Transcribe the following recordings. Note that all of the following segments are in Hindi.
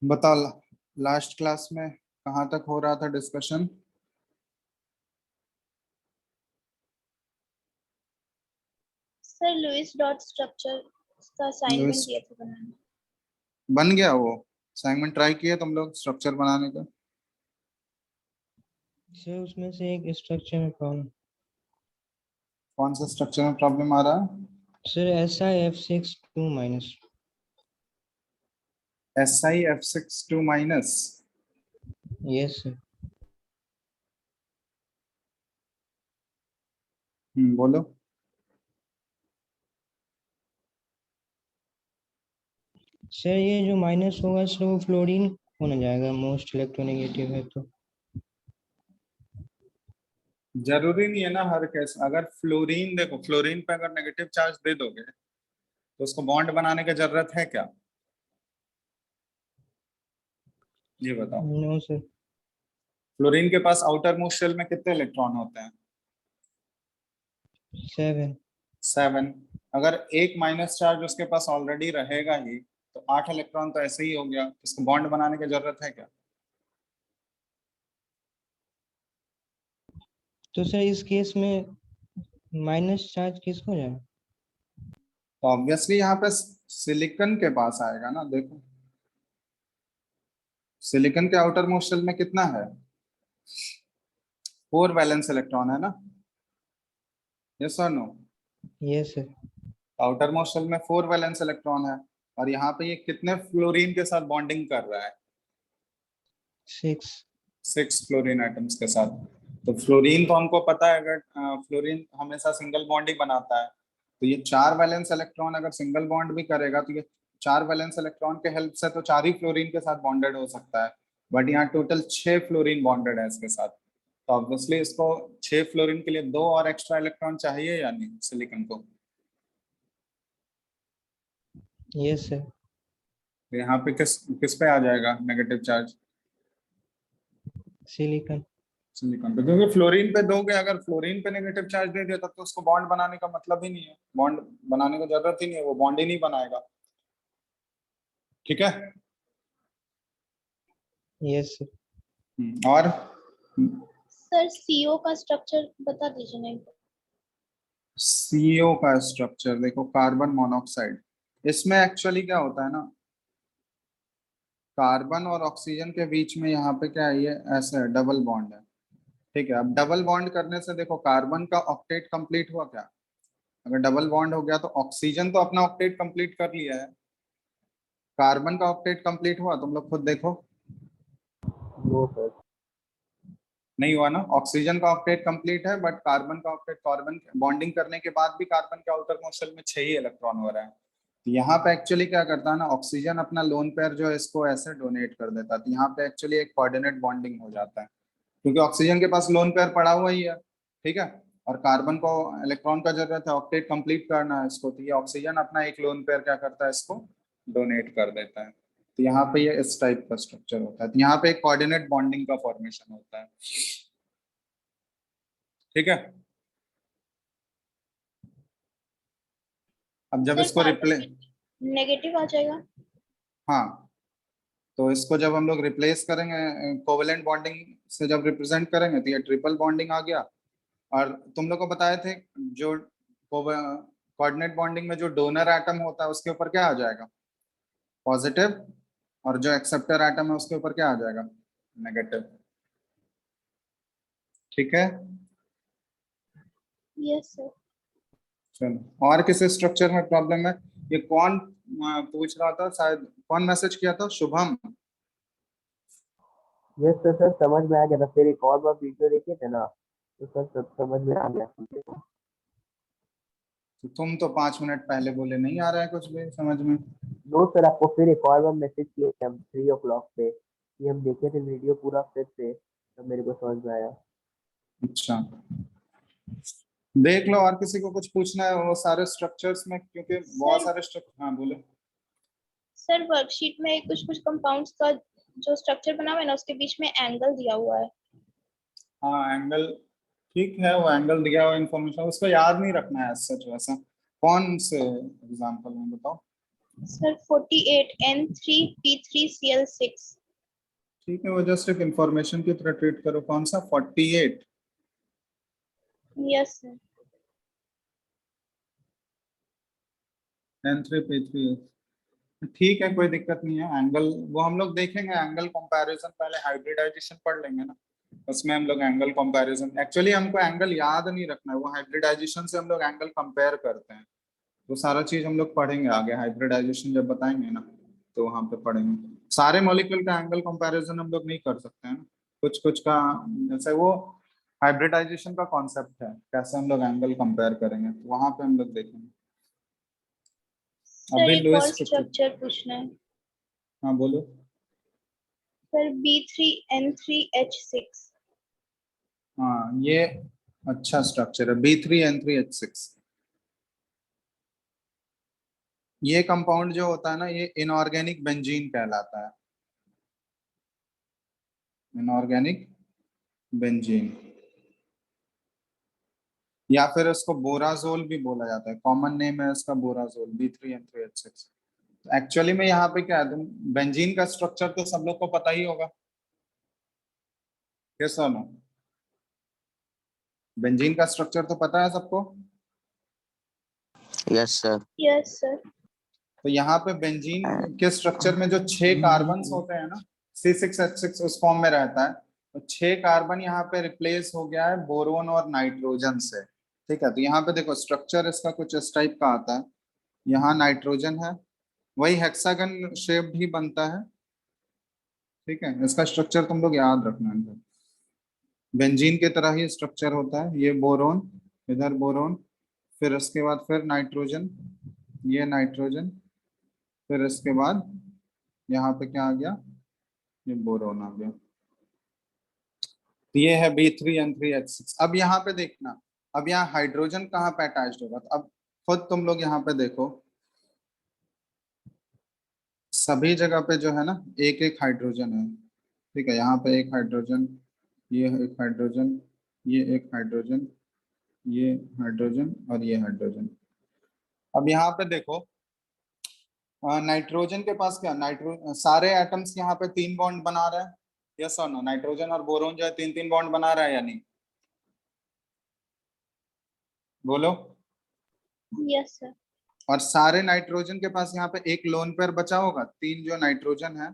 बताओ, लास्ट क्लास में कहाँ तक हो रहा था discussion? Sir Lewis dot structure का असाइनमेंट लुईस दिया था बनाने। बन गया वो? असाइनमेंट ट्राई किया तुम लोग स्ट्रक्चर बनाने का? सर उसमें से एक स्ट्रक्चर में प्रॉब्लम। कौन सा स्ट्रक्चर में प्रॉब्लम आ रहा है? Sir SiF6 2-। SiF6 2-। Yes sir. बोलो। सर ये जो माइनस होगा सर वो फ्लोरीन होने जाएगा, मोस्ट इलेक्ट्रोनेगेटिव है तो। जरूरी नहीं है ना हर केस। अगर फ्लोरीन, देखो फ्लोरीन पे अगर नेगेटिव चार्ज दे दोगे तो उसको बॉन्ड बनाने की जरूरत है क्या? ये बताओ। No sir. फ्लोरीन के पास आउटर मोस्ट शेल में कितने इलेक्ट्रॉन होते हैं? 7। 7। अगर एक माइनस चार्ज उसके पास ऑलरेडी रहेगा ही तो 8 इलेक्ट्रॉन तो ऐसे ही हो गया। इसको बॉन्ड बनाने की जरूरत है क्या? तो सर इस केस में माइनस चार्ज किसको जाएगा? तो ऑब्वियसली यहाँ पे सिलिकॉन के पास आएगा ना। देखो सिलिकॉन के आउटर मोस्ट शेल में कितना है? 4 वैलेंस इलेक्ट्रॉन है ना। यस और no? Yes sir. Outermost shell में 4 वैलेंस इलेक्ट्रॉन है। और यहाँ पे ये कितने फ्लोरीन के साथ बॉन्डिंग कर रहा है? 6। 6 फ्लोरीन एटम्स के साथ। तो फ्लोरीन तो हमको पता है, अगर फ्लोरीन हमेशा सिंगल बॉन्ड ही बनाता है। तो ये 4 वैलेंस इलेक्ट्रॉन अगर सिंगल बॉन्ड भी करेगा तो ये 4 वैलेंस इलेक्ट्रॉन के हेल्प से तो 4 ही फ्लोरीन के साथ बॉन्डेड हो सकता है। बट यहाँ टोटल 6 फ्लोरीन बॉन्डेड है इसके साथ। तो ऑब्वियसली इसको 6 फ्लोरीन के लिए 2 और एक्स्ट्रा इलेक्ट्रॉन चाहिए या नहीं सिलिकॉन को? Yes sir. तो यहाँ पे किस किस पे आ जाएगा नेगेटिव चार्ज? सिलिकॉन। सिलिकॉन पे, क्योंकि फ्लोरीन पे दोगे। अगर फ्लोरीन पे नेगेटिव चार्ज दे दिया तब तो उसको बॉन्ड बनाने का मतलब ही नहीं है। बॉन्ड बनाने की जरूरत ही नहीं है, वो बॉन्ड ही नहीं बनाएगा। ठीक है। Yes sir. और सर सीओ का स्ट्रक्चर बता दीजिए ना एक बार। सीओ का स्ट्रक्चर देखो, कार्बन मोनोऑक्साइड। इसमें एक्चुअली क्या होता है ना, कार्बन और ऑक्सीजन के बीच में यहाँ पे क्या है, ये ऐसे है, डबल बॉन्ड है। ठीक है। अब डबल बॉन्ड करने से देखो कार्बन का ऑक्टेट कंप्लीट हुआ क्या? अगर डबल बॉन्ड हो गया तो ऑक्सीजन तो अपना ऑक्टेट कंप्लीट कर लिया है। कार्बन का ऑक्टेट कंप्लीट हुआ? तुम लोग खुद देखो। No sir. नहीं हुआ ना। ऑक्सीजन का ऑक्टेट कंप्लीट है बट कार्बन का ऑक्टेट, कार्बन बॉन्डिंग करने के बाद भी कार्बन के आउटर मोस्ट शेल में 6 ही इलेक्ट्रॉन हो रहा है। तो यहाँ पे एक्चुअली क्या करता है ना, ऑक्सीजन अपना लोन पेयर जो है इसको ऐसे डोनेट कर देता है। तो यहाँ पे एक्चुअली एक कोऑर्डिनेट बॉन्डिंग हो जाता है, क्योंकि ऑक्सीजन के पास लोन पेयर पड़ा हुआ ही है। ठीक है। और कार्बन को इलेक्ट्रॉन का जरूरत है ऑक्टेट कंप्लीट करना है इसको, तो ये ऑक्सीजन अपना एक लोन पेयर क्या करता है, इसको डोनेट कर देता है। तो यहाँ पे ये इस टाइप का स्ट्रक्चर होता है। तो यहाँ पे एक कोऑर्डिनेट बॉन्डिंग का फॉर्मेशन होता है। ठीक है। अब जब सर इसको कार्बन रिप्ले में नेगेटिव आ जाएगा। हाँ, तो इसको जब हम लोग रिप्लेस करेंगे कोवेलेंट बॉन्डिंग से, जब रिप्रेजेंट करेंगे तो ये ट्रिपल बॉन्डिंग आ गया। और तुम लोग को बताए थे जो कोऑर्डिनेट बॉन्डिंग में जो डोनर एटम होता है उसके ऊपर क्या आ जाएगा, पॉजिटिव। और जो एक्सेप्टर एटम है उसके ऊपर क्या आ जाएगा, नेगेटिव। ठीक है। Yes sir. चलो, और किसी स्ट्रक्चर में प्रॉब्लम है? ये कौन पूछ रहा था, शायद कौन मैसेज किया था, शुभम? यस सर, सर समझ में आ गया था। फिर एक और बार वीडियो देखे थे ना तो सर सब समझ में आ गया। तो तुम तो 5 मिनट पहले बोले नहीं आ रहा है कुछ भी समझ में। नो सर, आपको फिर एक और बार मैसेज किए थे हम 3 o'clock पे कि हम देखे थे वीडियो पूरा फिर से, तो मेरे को समझ में आया। अच्छा, देख लो। और किसी को कुछ पूछना है वो सारे स्ट्रक्चर्स में, क्योंकि बहुत सर सारे स्ट्रक्चर। हाँ बोलो। सर वर्कशीट में कुछ कुछ कंपाउंड्स का जो स्ट्रक्चर बना हुआ है ना उसके बीच में एंगल दिया हुआ है। हाँ एंगल, ठीक है। वो एंगल दिया हुआ इन्फॉर्मेशन उसको याद नहीं रखना है सच। वैसा कौन से एग्जाम्पल में बताओ? Sir 48 N3P3Cl6। ठीक है, वो जस्ट एक इंफॉर्मेशन की तरह ट्रीट करो। कौन सा 48? Yes sir. N3P3। ठीक है, कोई दिक्कत नहीं है। एंगल वो हम लोग देखेंगे, एंगल कंपैरिजन पहले हाइब्रिडाइजेशन पढ़ लेंगे ना, उसमें हम लोग एंगल कंपैरिजन, एक्चुअली हमको एंगल याद नहीं रखना है, वो हाइब्रिडाइजेशन से हम लोग एंगल कंपेयर करते हैं। वो सारा चीज हम लोग पढ़ेंगे आगे, हाइब्रिडाइजेशन जब बताएंगे ना तो वहां पे पढ़ेंगे। सारे मॉलिक्यूल का एंगल कंपैरिजन हम लोग नहीं कर सकते हैं ना, कुछ कुछ का। जैसे वो हाइब्रिडाइजेशन का कॉन्सेप्ट है, कैसे हम लोग एंगल कंपेयर करेंगे, तो वहां पे हम लोग देखेंगे। सर अभी एक और लुईस स्ट्रक्चर पूछना है। हाँ बोलो। Sir B3N3H6। हाँ ये अच्छा स्ट्रक्चर है, B3N3H6। ये कंपाउंड जो होता है ना, ये इनऑर्गेनिक बेंजीन कहलाता है, इनऑर्गेनिक बेंजीन, या फिर इसको बोराजोल भी बोला जाता है, कॉमन नेम है इसका बोराजोल, B3N3H6। एक्चुअली में यहाँ पे क्या है, तुम बेंजीन का स्ट्रक्चर तो सब लोग को पता ही होगा, यस और नो? बेंजीन का स्ट्रक्चर तो पता है सबको। Yes sir. Yes sir. तो यहाँ पे बेंजीन के स्ट्रक्चर में जो 6 कार्बन होते हैं ना, C6H6 उस फॉर्म में रहता है, तो 6 कार्बन यहाँ पे रिप्लेस हो गया है बोरोन और नाइट्रोजन से। ठीक है, तो यहाँ पे देखो स्ट्रक्चर इसका कुछ इस टाइप का आता है। यहाँ नाइट्रोजन है, वही हेक्सागन शेप ही बनता है। ठीक है, इसका स्ट्रक्चर तुम लोग याद रखना है, बेंजीन के तरह ही स्ट्रक्चर होता है। ये बोरोन, इधर बोरोन, फिर उसके बाद फिर नाइट्रोजन, ये नाइट्रोजन, फिर इसके बाद यहाँ पे क्या आ गया, ये बोरोन आ गया। तो ये है B3N3H6। अब यहाँ पे देखना, अब यहाँ हाइड्रोजन कहाँ पे अटैच्ड होगा, तो अब खुद तुम लोग यहाँ पे देखो, सभी जगह पे जो है ना एक एक हाइड्रोजन है। ठीक है, यहाँ पे एक हाइड्रोजन, ये एक हाइड्रोजन, ये एक हाइड्रोजन, ये हाइड्रोजन और ये हाइड्रोजन। अब यहाँ पे देखो, नाइट्रोजन के पास क्या, सारे एटम्स यहाँ पे 3 बॉन्ड बना रहे हैं, यस और नो? नाइट्रोजन और बोरोन जो है 3 3 बॉन्ड बना रहा है या नहीं, बोलो। Yes sir. और सारे नाइट्रोजन के पास यहाँ पे एक लोन पेयर बचा होगा, 3 जो नाइट्रोजन है,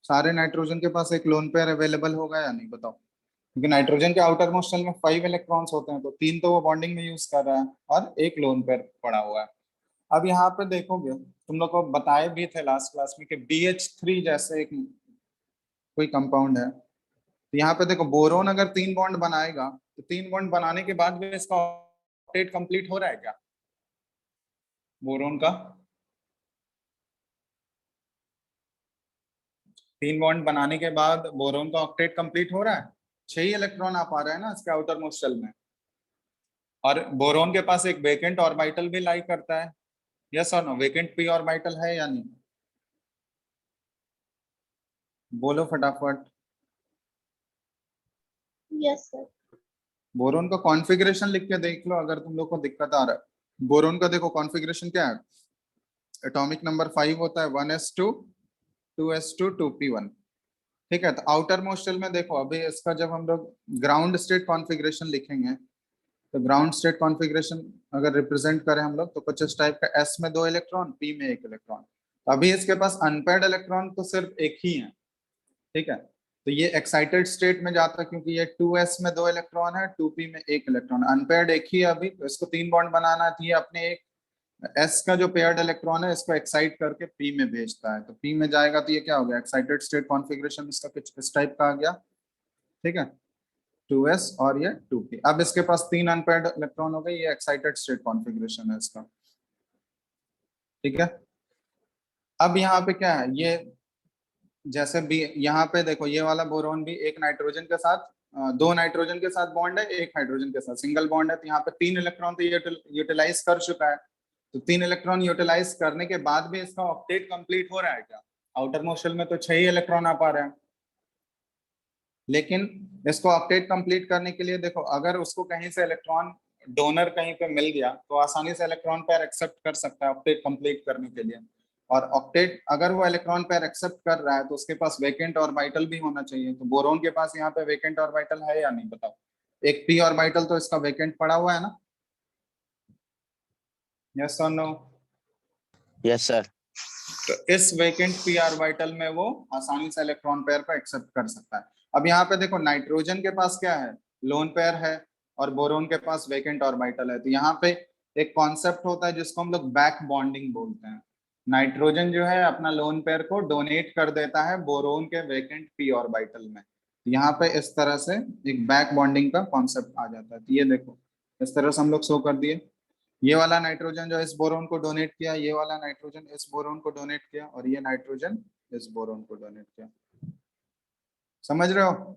सारे नाइट्रोजन के पास एक लोन पेयर अवेलेबल होगा या नहीं, बताओ? क्योंकि नाइट्रोजन के आउटर मोस्ट शेल में 5 इलेक्ट्रॉन्स होते हैं, तो 3 तो वो बॉन्डिंग में यूज कर रहा है और एक लोन पेयर पड़ा हुआ है। अब यहाँ पे देखोगे, तुम लोग को बताए भी थे लास्ट क्लास में कि BH3 जैसे एक कोई कंपाउंड है। तो यहाँ पे देखो, बोरोन अगर 3 बॉन्ड बनाएगा, तो 3 बॉन्ड बनाने के बाद भी इसका ऑक्टेट कंप्लीट हो रहा है क्या, बोरोन का? 3 बॉन्ड बनाने के बाद बोरोन का ऑक्टेट कंप्लीट हो रहा है, 6 ही इलेक्ट्रॉन आ पा रहे हैं ना इसके आउटर मोस्ट शेल में। और बोरोन के पास एक वेकेंट ऑर्बिटल भी लाई करता है, यस और नो? वेकेंट p ऑर्बिटल है या नहीं, बोलो फटाफट। Yes sir. बोरोन का कॉन्फ़िगरेशन लिख के देख लो अगर तुम लोग को दिक्कत आ रहा है। बोरोन का देखो कॉन्फ़िगरेशन क्या है, एटॉमिक नंबर 5 होता है, 1s2 2s2 2p1। ठीक है, तो आउटर मोस्ट शेल में देखो, अभी इसका जब हम लोग ग्राउंड स्टेट कॉन्फ़िगरेशन लिखेंगे, तो ग्राउंड स्टेट कॉन्फ़िगरेशन अगर रिप्रेजेंट करें हम लोग, तो कुछ इस टाइप का, s में 2 इलेक्ट्रॉन, p में 1 इलेक्ट्रॉन। अभी इसके पास अनपेयर्ड इलेक्ट्रॉन तो सिर्फ एक ही है। ठीक है, तो ये एक्साइटेड स्टेट में जाता है, क्योंकि ये 2s में 2 इलेक्ट्रॉन है, 2p में 1 इलेक्ट्रॉन, अनपेयर्ड एक ही है अभी, तो इसको 3 बॉन्ड बनाना है, तो ये अपने एक s का जो पेयर्ड इलेक्ट्रॉन है इसको एक्साइट करके p में भेजता है, तो p में जाएगा, तो ये क्या हो गया, एक्साइटेड स्टेट कॉन्फ़िगरेशन इसका कुछ इस टाइप का आ गया। ठीक है, 2s और ये 2p। अब इसके पास 3 अनपेयर्ड इलेक्ट्रॉन हो गए, ये एक्साइटेड स्टेट कॉन्फ़िगरेशन है इसका। ठीक है, अब यहाँ पे क्या है, ये जैसे भी यहाँ पे देखो, ये वाला बोरोन भी एक नाइट्रोजन के साथ, 2 नाइट्रोजन के साथ बॉन्ड है, एक हाइड्रोजन के साथ सिंगल बॉन्ड है, तो यहाँ पे 3 इलेक्ट्रॉन तो यूटिलाइज कर चुका है। तो 3 इलेक्ट्रॉन यूटिलाइज करने के बाद भी इसका ऑक्टेट कंप्लीट हो रहा है क्या, आउटर मोस्ट शेल में तो 6 ही इलेक्ट्रॉन आ पा रहे हैं। लेकिन इसको ऑक्टेट कंप्लीट करने के लिए देखो, अगर उसको कहीं से इलेक्ट्रॉन डोनर कहीं पे मिल गया, तो आसानी से इलेक्ट्रॉन पेयर एक्सेप्ट कर सकता है ऑक्टेट कंप्लीट करने के लिए। और ऑक्टेट अगर वो इलेक्ट्रॉन पेयर एक्सेप्ट कर रहा है तो उसके पास वेकेंट ऑर्बिटल भी होना चाहिए। तो बोरोन के पास यहाँ पे वेकेंट ऑर्बिटल है या नहीं बताओ? एक p ऑर्बिटल तो इसका वेकेंट पड़ा हुआ है ना, यस और नो? Yes sir. तो इस वेकेंट p ऑर्बिटल में वो आसानी से इलेक्ट्रॉन पेयर को एक्सेप्ट कर सकता है। अब यहाँ पे देखो नाइट्रोजन के पास क्या है, लोन पेयर है, और बोरोन के पास वेकेंट ऑर्बिटल है। तो यहाँ पे एक कॉन्सेप्ट होता है जिसको हम लोग बैक बॉन्डिंग बोलते हैं। नाइट्रोजन जो है अपना लोन पेयर को डोनेट कर देता है बोरोन के वेकेंट p ऑर्बिटल में। यहाँ पे इस तरह से एक बैक बॉन्डिंग का कॉन्सेप्ट आ जाता है। तो ये देखो इस तरह से हम लोग शो कर दिए, ये वाला नाइट्रोजन जो इस बोरोन को डोनेट किया, ये वाला नाइट्रोजन इस बोरोन को डोनेट किया, और ये नाइट्रोजन इस बोरोन को डोनेट किया। समझ रहे हो?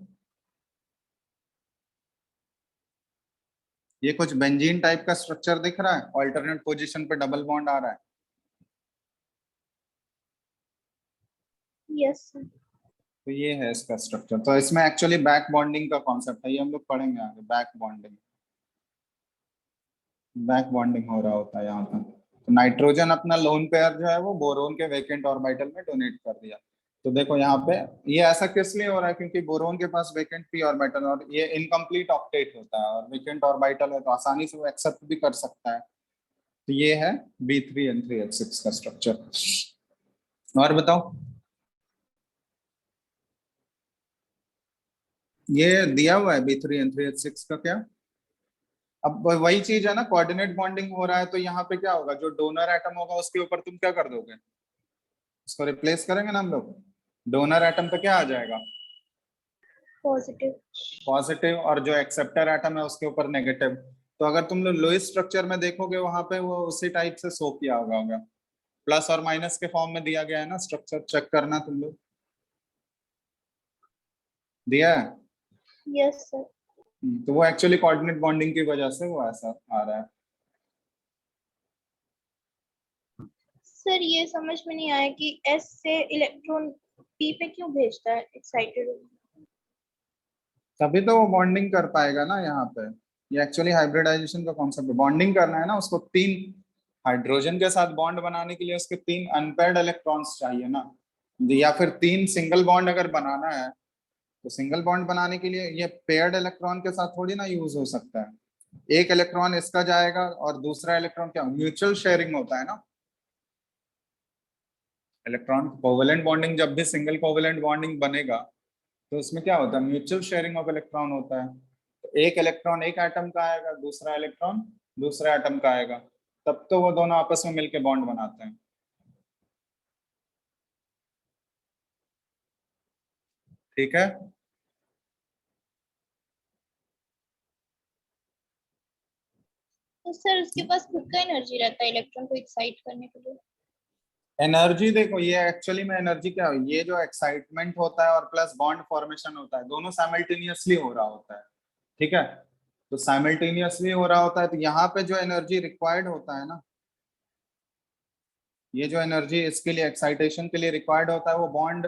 ये कुछ बेंजीन टाइप का स्ट्रक्चर दिख रहा है, ऑल्टरनेट पोजीशन पे डबल बॉन्ड आ रहा है। Yes sir. तो ये है इसका स्ट्रक्चर। तो इसमें एक्चुअली बैक बॉन्डिंग का कॉन्सेप्ट है, ये हम लोग पढ़ेंगे आगे। बैक बॉन्डिंग, बैक बॉन्डिंग हो रहा होता है यहाँ पर। तो नाइट्रोजन अपना लोन पेयर जो है वो बोरोन के वेकेंट ऑर्बिटल में डोनेट कर दिया। तो देखो यहाँ पे ये ऐसा किस लिए हो रहा है, क्योंकि बोरोन के पास वेकेंट p ऑर्बिटल और ये इनकम्प्लीट ऑक्टेट होता है और वेकेंट ऑर्बिटल है, तो आसानी से वो एक्सेप्ट भी कर सकता है। तो ये है B3N3H6 का स्ट्रक्चर। और बताओ, ये दिया हुआ है B3N3H6 का क्या? अब वही चीज है ना, कोऑर्डिनेट बॉन्डिंग हो रहा है। तो यहाँ पे क्या होगा, जो डोनर एटम होगा उसके ऊपर तुम क्या कर दोगे, इसको रिप्लेस करेंगे ना हम लोग। डोनर एटम पे क्या आ जाएगा, पॉजिटिव। पॉजिटिव, और जो एक्सेप्टर एटम है उसके ऊपर नेगेटिव। तो अगर तुम लोग लोइस स्ट्रक्चर में देखोगे वहां पे वो उसी टाइप से शो किया होगा, प्लस और माइनस के फॉर्म में दिया गया है ना स्ट्रक्चर, चेक करना तुम लोग, दिया है। Yes sir. तो वो एक्चुअली कोऑर्डिनेट बॉन्डिंग की वजह से वो ऐसा आ रहा है। सर ये समझ में नहीं आया कि S से इलेक्ट्रॉन P पे क्यों भेजता है एक्साइटेड। तभी तो वो बॉन्डिंग कर पाएगा ना यहाँ पे। ये एक्चुअली हाइब्रिडाइजेशन का कॉन्सेप्ट है, बॉन्डिंग करना है ना उसको। 3 हाइड्रोजन के साथ बॉन्ड बनाने के लिए उसके 3 अनपेयर्ड इलेक्ट्रॉन्स चाहिए ना, या फिर 3 सिंगल बॉन्ड अगर बनाना है तो सिंगल बॉन्ड बनाने के लिए ये पेयर्ड इलेक्ट्रॉन के साथ थोड़ी ना यूज हो सकता है। एक इलेक्ट्रॉन इसका जाएगा और दूसरा इलेक्ट्रॉन क्या, म्यूचुअल शेयरिंग होता है ना। इलेक्ट्रॉन कोवेलेंट बॉन्डिंग, जब भी सिंगल कोवेलेंट बॉन्डिंग बनेगा तो उसमें क्या होता है, म्यूचुअल शेयरिंग ऑफ इलेक्ट्रॉन होता है। तो एक इलेक्ट्रॉन एक एटम का आएगा, दूसरा इलेक्ट्रॉन दूसरा एटम का आएगा, तब तो वो दोनों आपस में मिलके बॉन्ड बनाते हैं। ठीक है। तो सर उसके पास खुद का एनर्जी रहता है इलेक्ट्रॉन को एक्साइट करने के लिए। एनर्जी देखो, ये एक्चुअली में एनर्जी क्या है, ये जो एक्साइटमेंट होता है और प्लस बॉन्ड फॉर्मेशन होता है, दोनों साइमल्टेनियसली हो रहा होता है। ठीक है, तो साइमल्टेनियसली हो रहा होता है। तो यहाँ पे जो एनर्जी रिक्वायर्ड होता है ना, ये जो एनर्जी इसके लिए एक्साइटेशन के लिए रिक्वायर्ड होता है, वो बॉन्ड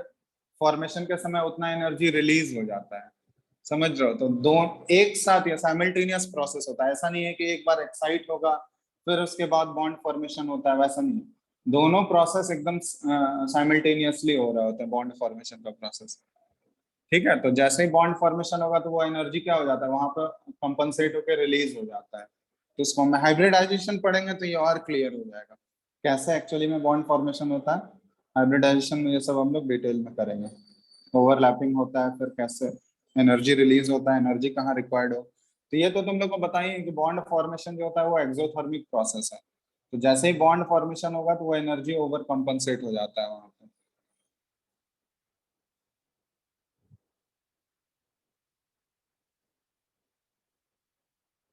फॉर्मेशन के समय उतना एनर्जी रिलीज हो जाता है। समझ रहे हो? तो दो एक साथ या साइमल्टेनियस प्रोसेस होता है। ऐसा नहीं है कि एक बार एक्साइट होगा फिर उसके बाद बॉन्ड फॉर्मेशन होता है, वैसा नहीं। दोनों प्रोसेस एकदम साइमल्टेनियसली हो रहा होता है, बॉन्ड फॉर्मेशन का प्रोसेस। ठीक है, तो जैसे ही बॉन्ड फॉर्मेशन होगा तो वो एनर्जी क्या हो जाता है, वहां पर कंपनसेट होकर रिलीज हो जाता है। तो इसको हम हाइब्रिडाइजेशन पढ़ेंगे तो ये और क्लियर हो जाएगा कैसे एक्चुअली में बॉन्ड फॉर्मेशन होता है। हाइब्रिडाइजेशन में ये सब हम लोग डिटेल में करेंगे। ओवरलैपिंग होता है, फिर कैसे एनर्जी रिलीज होता है, एनर्जी कहाँ रिक्वायर्ड हो। तो ये तो तुम लोग को बताइए कि बॉन्ड फॉर्मेशन जो होता है वो एक्सोथर्मिक प्रोसेस है। तो जैसे ही बॉन्ड फॉर्मेशन होगा तो वो एनर्जी ओवर कॉम्पनसेट हो जाता है वहां पे।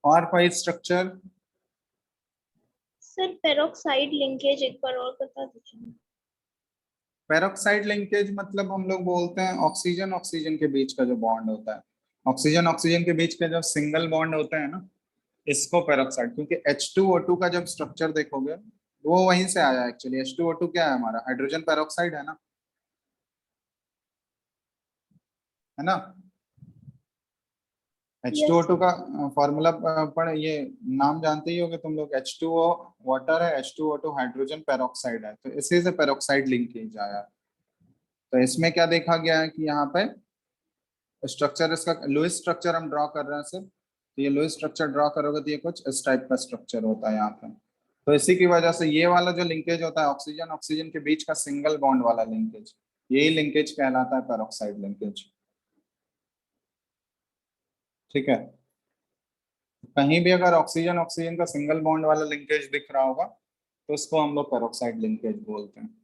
और कोई स्ट्रक्चर? सर पेरोक्साइड लिंकेज एक बार और बता दीजिए। पेरोक्साइड लिंकेज मतलब हम लोग बोलते हैं ऑक्सीजन ऑक्सीजन के बीच का जो बॉन्ड होता है, ऑक्सीजन ऑक्सीजन के बीच के जो सिंगल बॉन्ड होते हैं ना, इसको पेरोक्साइड। क्योंकि H2O2 का जब स्ट्रक्चर देखोगे वो वहीं से आया एक्चुअली। H2O2 क्या है हमारा, हाइड्रोजन पेरोक्साइड है ना। H2O2 का फॉर्मूला पढ़, ये नाम जानते ही होगे तुम लोग। H2O वाटर है, H2O2 हाइड्रोजन पेरोक्साइड है, तो इसी से पेरोक्साइड लिंकेज आया। तो इसमें क्या देखा गया है कि यहाँ पे स्ट्रक्चर, इसका लुईस स्ट्रक्चर हम ड्रॉ कर रहे हैं सिर्फ, तो ये लुईस स्ट्रक्चर ड्रॉ करोगे तो ये कुछ इस टाइप का स्ट्रक्चर होता है यहाँ पे। तो इसी की वजह से ये वाला जो लिंकेज होता है ऑक्सीजन ऑक्सीजन के बीच का सिंगल बॉन्ड वाला लिंकेज, यही लिंकेज कहलाता है पेरोक्साइड लिंकेज। ठीक है, कहीं भी अगर ऑक्सीजन ऑक्सीजन का सिंगल बॉन्ड वाला लिंकेज दिख रहा होगा तो इसको हम लोग पेरोक्साइड लिंकेज बोलते हैं।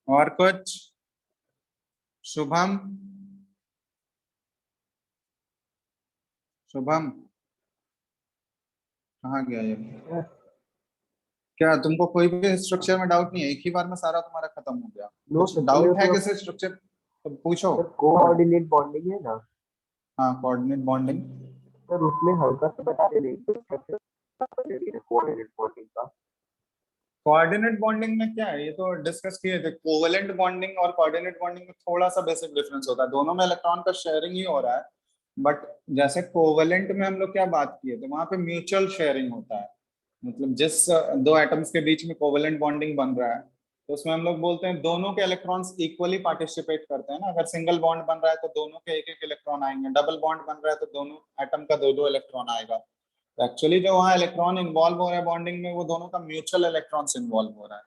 और कुछ? शुभम, शुभम कहाँ गया ये? क्या तुमको कोई भी स्ट्रक्चर में डाउट नहीं है? एक ही बार में सारा तुम्हारा खत्म हो गया? नो कुछ डाउट है किसी स्ट्रक्चर तो पूछो। सर कोऑर्डिनेट बॉन्डिंग है ना? हाँ, कोऑर्डिनेट बॉन्डिंग। सर उसमें हल्का सा बता दे स्ट्रक्चर कोऑर्डिनेट बॉन्डिंग का। कोऑर्डिनेट बॉन्डिंग में क्या है, ये तो डिस्कस किए थे। कोवेलेंट बॉन्डिंग और कोऑर्डिनेट बॉन्डिंग में थोड़ा सा बेसिक डिफरेंस होता है, दोनों में इलेक्ट्रॉन का शेयरिंग ही हो रहा है। बट जैसे कोवेलेंट में हम लोग क्या बात किए थे, वहां पे म्यूचुअल शेयरिंग होता है। मतलब जिस दो एटम्स के बीच में कोवेलेंट बॉन्डिंग बन रहा है तो उसमें हम लोग बोलते हैं दोनों के इलेक्ट्रॉन्स इक्वली पार्टिसिपेट करते हैं ना। अगर सिंगल बॉन्ड बन रहा है तो दोनों के एक एक इलेक्ट्रॉन आएंगे, डबल बॉन्ड बन रहा है तो दोनों एटम का दो दो इलेक्ट्रॉन आएगा। तो एक्चुअली जो वहाँ इलेक्ट्रॉन इन्वॉल्व हो रहा है बॉन्डिंग में, वो दोनों का म्यूचुअल इलेक्ट्रॉन्स इन्वॉल्व हो रहा है,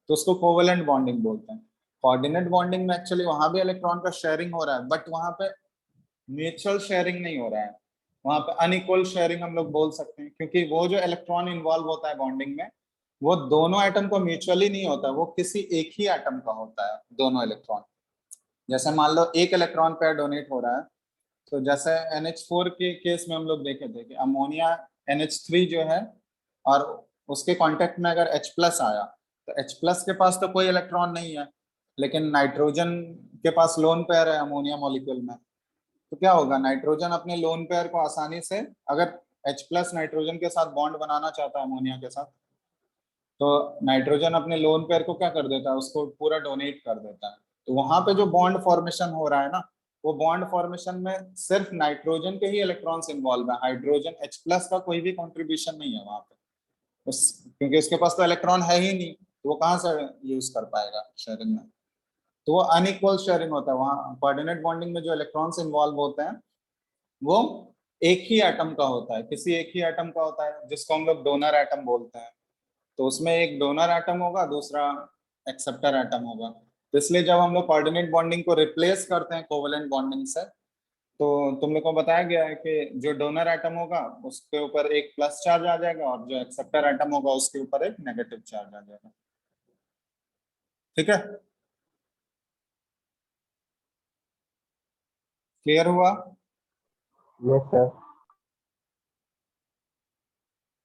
तो उसको कोवेलेंट बॉन्डिंग बोलते हैं। कोऑर्डिनेट बॉन्डिंग में एक्चुअली वहां भी इलेक्ट्रॉन का शेयरिंग हो रहा है, बट वहां पे म्यूचुअल शेयरिंग नहीं हो रहा है, वहां पे अनइक्वल शेयरिंग हम लोग बोल सकते हैं। क्योंकि वो जो इलेक्ट्रॉन इन्वॉल्व होता है बॉन्डिंग में, वो दोनों एटम को म्यूचुअली नहीं होता, वो किसी एक ही एटम का होता है दोनों इलेक्ट्रॉन। जैसे मान लो एक इलेक्ट्रॉन पेयर डोनेट हो रहा है, तो जैसे NH4 के केस में हम लोग देखे थे कि अमोनिया NH3 जो है, और उसके कांटेक्ट में अगर H+ आया तो H+ के पास तो कोई इलेक्ट्रॉन नहीं है, लेकिन नाइट्रोजन के पास लोन पेयर है अमोनिया मॉलिक्यूल में। तो क्या होगा, नाइट्रोजन अपने लोन पेयर को आसानी से, अगर H+ नाइट्रोजन के साथ बॉन्ड बनाना चाहता है अमोनिया के साथ, तो नाइट्रोजन अपने लोन पेयर को क्या कर देता है, उसको पूरा डोनेट कर देता है। तो वहां पे जो बॉन्ड फॉर्मेशन हो रहा है ना, वो बॉन्ड फॉर्मेशन में सिर्फ नाइट्रोजन के ही इलेक्ट्रॉन्स इन्वॉल्व है, हाइड्रोजन H+ का कोई भी कंट्रीब्यूशन नहीं है वहां पे। क्योंकि उसके पास तो इलेक्ट्रॉन है ही नहीं, तो वो कहाँ से यूज कर पाएगा शेयरिंग में। तो वो अनइक्वल शेयरिंग होता है। वहाँ कोऑर्डिनेट बॉन्डिंग में जो इलेक्ट्रॉन्स इन्वॉल्व होते हैं वो एक ही एटम का होता है, किसी एक ही एटम का होता है, जिसको हम लोग डोनर एटम बोलते हैं। तो उसमें एक डोनर एटम होगा, दूसरा एक्सेप्टर एटम होगा। तो इसलिए जब हम लोग कोऑर्डिनेट बॉन्डिंग को रिप्लेस करते हैं कोवेलेंट बॉन्डिंग से, तो तुम लोग को बताया गया है कि जो डोनर एटम होगा उसके ऊपर एक प्लस चार्ज आ जाएगा, और जो एक्सेप्टर एटम होगा उसके ऊपर एक नेगेटिव चार्ज आ जाएगा। ठीक है, क्लियर हुआ? Yes sir.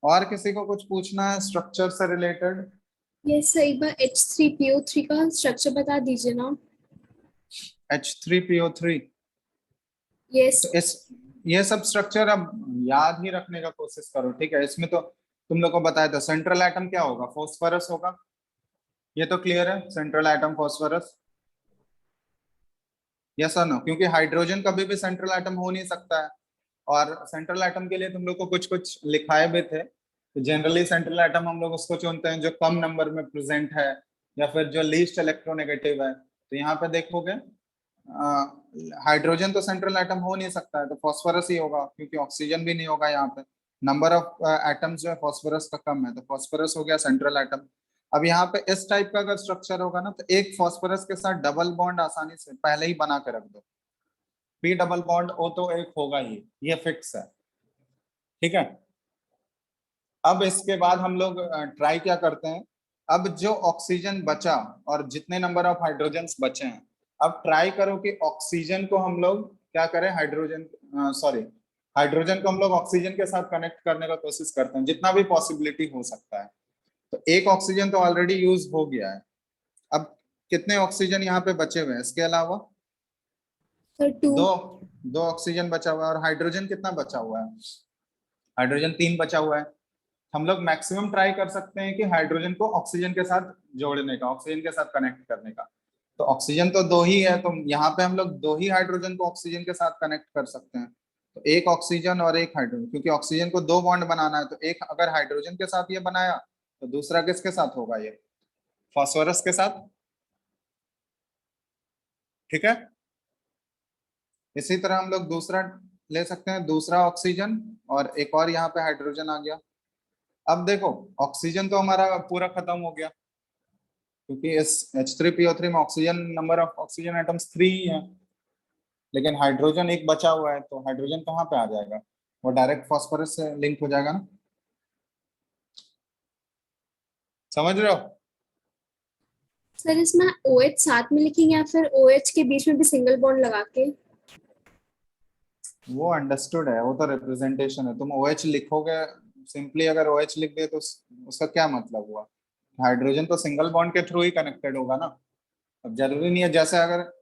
और किसी को कुछ पूछना है स्ट्रक्चर से रिलेटेड? यस सर, एक बार H3PO3 का स्ट्रक्चर बता दीजिए ना। H3PO3, yes. तो इस ये सब स्ट्रक्चर अब याद ही रखने का कोशिश करो। ठीक है, इसमें तो तुम लोग को बताया था सेंट्रल एटम क्या होगा, फॉस्फोरस होगा, ये तो क्लियर है, सेंट्रल एटम फॉस्फोरस। यस और नो? क्योंकि हाइड्रोजन कभी भी सेंट्रल एटम हो नहीं सकता है, और सेंट्रल एटम के लिए तुम लोग को कुछ कुछ लिखाए भी थे। तो जनरली सेंट्रल एटम हम लोग उसको चुनते हैं जो कम नंबर में प्रेजेंट है, या फिर जो लीस्ट इलेक्ट्रोनेगेटिव है। तो यहाँ पे देखोगे हाइड्रोजन तो सेंट्रल एटम हो नहीं सकता है, तो फॉस्फोरस ही होगा, क्योंकि ऑक्सीजन भी नहीं होगा यहाँ पे। नंबर ऑफ एटम्स जो है फॉस्फोरस का कम है, तो फॉस्फोरस हो गया सेंट्रल एटम। अब यहाँ पे इस टाइप का अगर स्ट्रक्चर होगा ना, तो एक फॉस्फोरस के साथ डबल बॉन्ड आसानी से पहले ही बना के रख दो, पी डबल बॉन्ड O तो एक होगा ही, ये फिक्स है। ठीक है, अब इसके बाद हम लोग ट्राई क्या करते हैं, अब जो ऑक्सीजन बचा और जितने नंबर ऑफ हाइड्रोजन्स बचे हैं, अब ट्राई करो कि ऑक्सीजन को हम लोग क्या करें, हाइड्रोजन को हम लोग ऑक्सीजन के साथ कनेक्ट करने का कोशिश करते हैं जितना भी पॉसिबिलिटी हो सकता है। तो एक ऑक्सीजन तो ऑलरेडी यूज हो गया है, अब कितने ऑक्सीजन यहाँ पे बचे हुए हैं इसके अलावा? सर 2। दो ऑक्सीजन बचा हुआ है। और हाइड्रोजन कितना बचा हुआ है? हाइड्रोजन 3 बचा हुआ है। हम लोग मैक्सिमम ट्राई कर सकते हैं कि हाइड्रोजन को ऑक्सीजन के साथ जोड़ने का, ऑक्सीजन के साथ कनेक्ट करने का। तो ऑक्सीजन तो दो ही है, तो यहाँ पे हम लोग दो ही हाइड्रोजन को ऑक्सीजन के साथ कनेक्ट कर सकते हैं। तो एक ऑक्सीजन और एक हाइड्रोजन, क्योंकि ऑक्सीजन को दो बॉन्ड बनाना है, तो एक अगर हाइड्रोजन के साथ ये बनाया तो दूसरा किसके साथ होगा, ये फास्फोरस के साथ। ठीक है, इसी तरह हम लोग दूसरा ले सकते हैं, दूसरा ऑक्सीजन और एक और यहाँ पे हाइड्रोजन आ गया। अब देखो ऑक्सीजन तो हमारा पूरा खत्म हो गया, क्योंकि इस H3PO3 में oxygen, number of oxygen atoms 3 ही है, लेकिन हाइड्रोजन एक बचा हुआ है। तो हाइड्रोजन कहाँ पे आ जाएगा, वो डायरेक्ट फास्फोरस से लिंक हो जाएगा ना, समझ रहे हो? सर इसमें OH साथ में लिखेंगे या फिर OH के बीच में भी सिंगल बॉन्ड लगा के? वो अंडरस्टूड है, वो तो रिप्रेजेंटेशन है। तुम OH लिखोगे सिंपली, अगर OH लिख दिए तो उसका क्या मतलब हुआ? हाइड्रोजन तो सिंगल बॉन्ड के थ्रू ही कनेक्टेड होगा ना। अब जरूरी नहीं है, जैसे अगर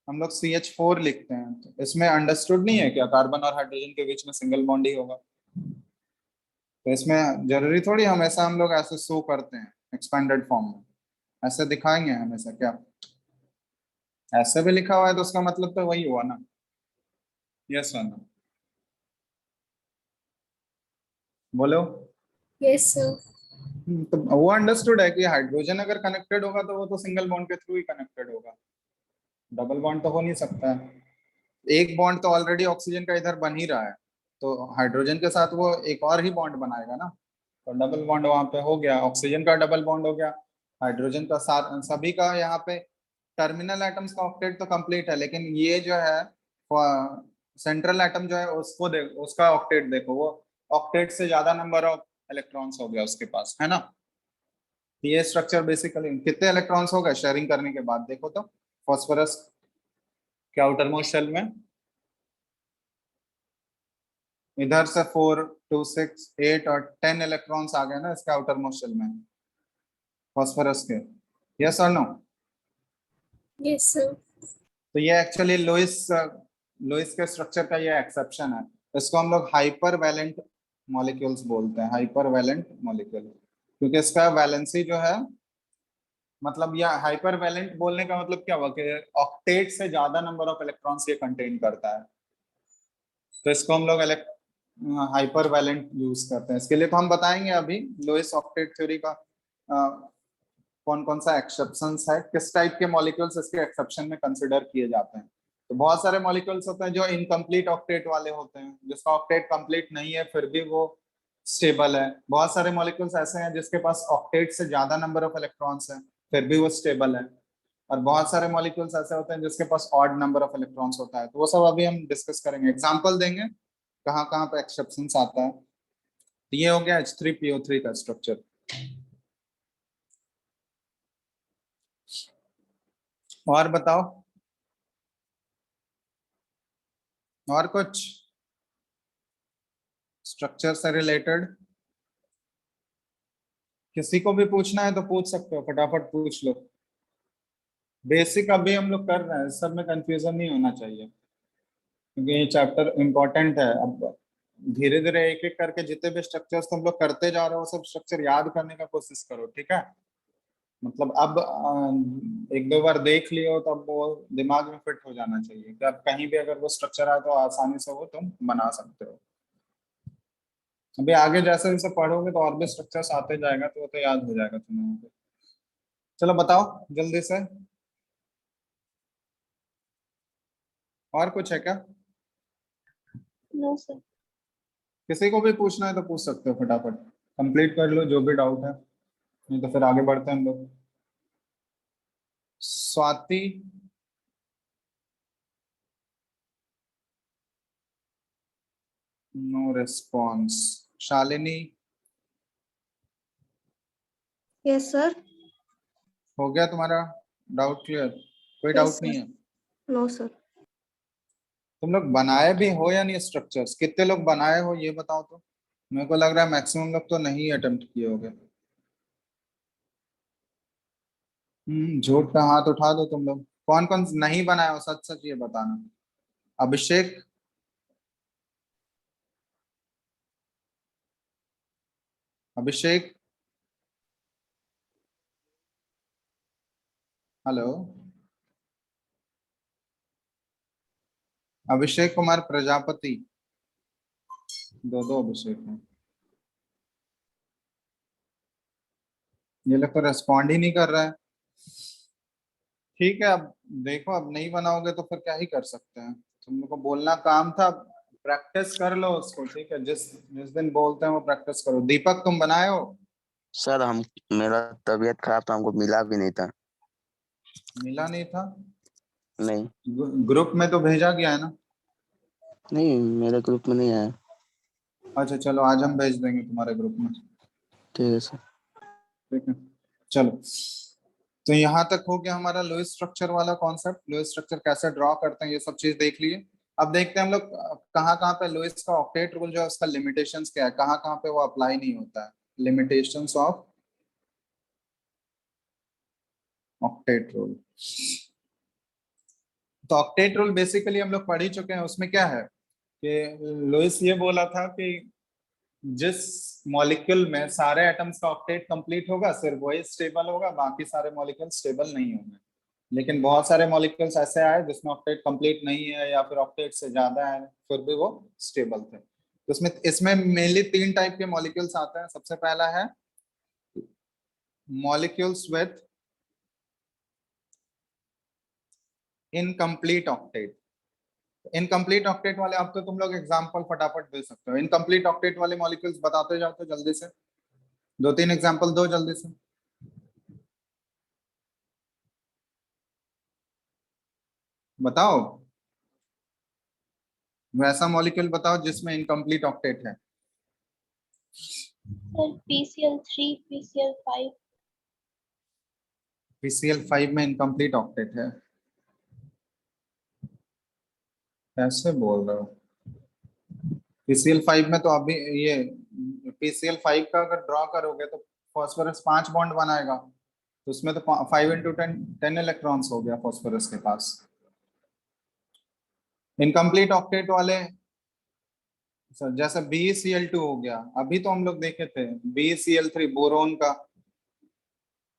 हम लोग CH4 लिखते हैं तो इसमें अंडरस्टूड नहीं है क्या कार्बन और हाइड्रोजन के बीच में सिंगल बॉन्ड ही होगा? तो इसमें जरूरी थोड़ी हमेशा हम लोग ऐसे शो करते हैं एक्सपेंडेड फॉर्म में, ऐसे दिखाएंगे हमेशा क्या? ऐसे भी लिखा हुआ है तो उसका मतलब तो वही हुआ ना। यस वन, बोलो। Yes sir. तो वो अंडरस्टूड है कि हाइड्रोजन अगर कनेक्टेड होगा तो वो तो सिंगल बॉन्ड के थ्रू ही कनेक्टेड होगा, डबल बॉन्ड तो हो नहीं सकता है। एक बॉन्ड तो ऑलरेडी ऑक्सीजन का इधर बन ही रहा है, तो हाइड्रोजन के साथ वो एक और ही बॉन्ड बनाएगा ना, तो डबल बॉन्ड वहां पे हो गया, ऑक्सीजन का डबल बॉन्ड हो गया, हाइड्रोजन का साथ सभी का। यहाँ पे टर्मिनल एटम्स का ऑक्टेट तो कंप्लीट है, लेकिन ये जो है सेंट्रल एटम जो है उसको उसका ऑक्टेट देखो, वो ऑक्टेट से ज्यादा नंबर ऑफ इलेक्ट्रॉन्स हो गया उसके पास, है ना। ये स्ट्रक्चर बेसिकली कितने इलेक्ट्रॉन्स हो गए शेयरिंग करने के बाद, देखो तो फास्फोरस के आउटर मोस्ट शेल में इधर से 4 2 6 8 और 10 इलेक्ट्रॉन्स आ गए ना इसके आउटर मोस्ट शेल में फास्फोरस के। यस और नो? Yes sir. तो ये एक्चुअली लुईस के स्ट्रक्चर का ये एक्सेप्शन है। इसको हम लोग हाइपर वैलेंट मॉलिक्यूल्स बोलते हैं, हाइपर वैलेंट मॉलिक्यूल, क्योंकि इसका वैलेंसी जो है, मतलब यह हाइपर वैलेंट बोलने का मतलब क्या हुआ कि ऑक्टेट से ज्यादा नंबर ऑफ इलेक्ट्रॉन्स ये कंटेन करता है, तो इसको हम लोग हाइपर वैलेंट यूज करते हैं। इसके लिए तो हम बताएंगे अभी लुईस ऑक्टेट थ्योरी का कौन कौन सा एक्सेप्शंस है, किस टाइप के मॉलिक्यूल्स इसके एक्सेप्शन में कंसिडर किए जाते हैं। तो बहुत सारे मॉलिक्यूल्स होते हैं जो इनकम्प्लीट ऑक्टेट वाले होते हैं, जिसका ऑक्टेट कंप्लीट नहीं है फिर भी वो स्टेबल है। बहुत सारे मॉलिक्यूल्स ऐसे हैं जिसके पास ऑक्टेट से ज्यादा नंबर ऑफ इलेक्ट्रॉन्स है फिर भी वो स्टेबल है, और बहुत सारे मॉलिक्यूल्स ऐसे होते हैं जिसके पास ऑड नंबर ऑफ इलेक्ट्रॉन्स होता है। तो वो सब अभी हम डिस्कस करेंगे, एग्जाम्पल देंगे कहाँ कहाँ पे एक्सेप्शंस आता है। तो ये हो गया H3PO3 का स्ट्रक्चर। और बताओ, और कुछ स्ट्रक्चर से रिलेटेड किसी को भी पूछना है तो पूछ सकते हो, फटाफट पूछ लो। बेसिक अभी हम लोग कर रहे हैं, सब में कंफ्यूजन नहीं होना चाहिए, क्योंकि ये चैप्टर इम्पोर्टेंट है। अब धीरे धीरे एक एक करके जितने भी स्ट्रक्चर्स तुम लोग करते जा रहे हो, सब स्ट्रक्चर याद करने का कोशिश करो, ठीक है। मतलब अब एक दो बार देख लियो तो अब वो दिमाग में फिट हो जाना चाहिए कि अब कहीं भी अगर वो स्ट्रक्चर आए तो आसानी से वो तुम बना सकते हो। अभी आगे जैसे जैसे पढ़ोगे तो और भी स्ट्रक्चर्स आते जाएगा, तो वो तो याद हो जाएगा तुम्हें। चलो बताओ जल्दी से, और कुछ है क्या? No sir. किसी को भी पूछना है तो पूछ सकते हो, फटाफट कंप्लीट कर लो जो भी डाउट है, नहीं तो फिर आगे बढ़ते हैं हम लोग। Swati, no response. Shalini, yes sir. हो गया तुम्हारा डाउट क्लियर? कोई यस डाउट नहीं सर। है? No sir. तुम लोग बनाए भी हो या नहीं स्ट्रक्चर्स? कितने लोग बनाए हो ये बताओ तो। मेरे को लग रहा है मैक्सिमम लोग तो नहीं अटेम्प्ट किए होंगे। झूठ का हाथ उठा दो तुम लोग, कौन कौन नहीं बनाए हो, सच सच ये बताना। अभिषेक, अभिषेक, हेलो, अभिषेक कुमार प्रजापति, दो अभिषेक हैं। ये लोग तो रेस्पॉन्ड ही नहीं कर रहा है। ठीक है, अब देखो, अब नहीं बनाओगे तो फिर क्या ही कर सकते हैं। तुम लोग को बोलना काम था, प्रैक्टिस कर लो उसको। ठीक है, जिस जिस दिन बोलते हैं वो प्रैक्टिस करो। दीपक, तुम बनाए हो? सर हम मेरा तबीयत खराब था, हमको मिला भी नहीं था। मिला नहीं था? नहीं ग्रुप में तो भेजा गया है ना? नहीं, मेरे ग्रुप में नहीं आया। अच्छा चलो, आज हम भेज देंगे तुम्हारे ग्रुप में। ठीक है सर। ठीक है, चलो। तो यहाँ तक हो गया हमारा लोइस स्ट्रक्चर वाला कॉन्सेप्ट। लोइस स्ट्रक्चर कैसे ड्रॉ करते हैं ये सब चीज देख लिए। अब देखते हैं हम लोग कहाँ कहाँ पे लोइस का ऑक्टेट रूल जो है उसका लिमिटेशंस क्या है, कहाँ कहाँ पे वो अप्लाई नहीं होता है। Limitations of octet rule. तो ऑक्टेट रूल बेसिकली हम लोग पढ़ ही चुके हैं। उसमें क्या है कि लुइस ये बोला था कि जिस मॉलिक्यूल में सारे एटम्स का ऑक्टेट कंप्लीट होगा सिर्फ वही स्टेबल होगा, बाकी सारे मॉलिक्यूल स्टेबल नहीं होंगे। लेकिन बहुत सारे मॉलिक्यूल्स ऐसे आए जिसमें ऑक्टेट कंप्लीट नहीं है या फिर ऑक्टेट से ज्यादा है, फिर भी वो स्टेबल थे। तो इसमें इसमें मेनली 3 टाइप के मॉलिक्यूल्स आते हैं। सबसे पहला है molecules with incomplete octet. Incomplete octet वाले, अब तो तुम लोग एग्जांपल फटाफट दे सकते हो। इनकम्प्लीट ऑक्टेट वाले मॉलिक्यूल्स बताते जाओ तो जल्दी से, 2-3 एग्जांपल दो जल्दी से। बताओ, वैसा मॉलिक्यूल बताओ जिसमें इनकम्प्लीट ऑक्टेट है। Sir PCl3, PCl5। PCl5 में इनकम्प्लीट ऑक्टेट है? कैसे बोल रहे हो? PCl5 में तो अभी ये PCl5 का अगर ड्रॉ करोगे तो फास्फोरस 5 बॉन्ड बनाएगा, तो उसमें तो 5 × 10 इलेक्ट्रॉन्स हो गया फास्फोरस के पास। इनकम्प्लीट ऑक्टेट वाले सर जैसे BeCl2 हो गया, अभी तो हम लोग देखे थे BeCl3 बोरोन का,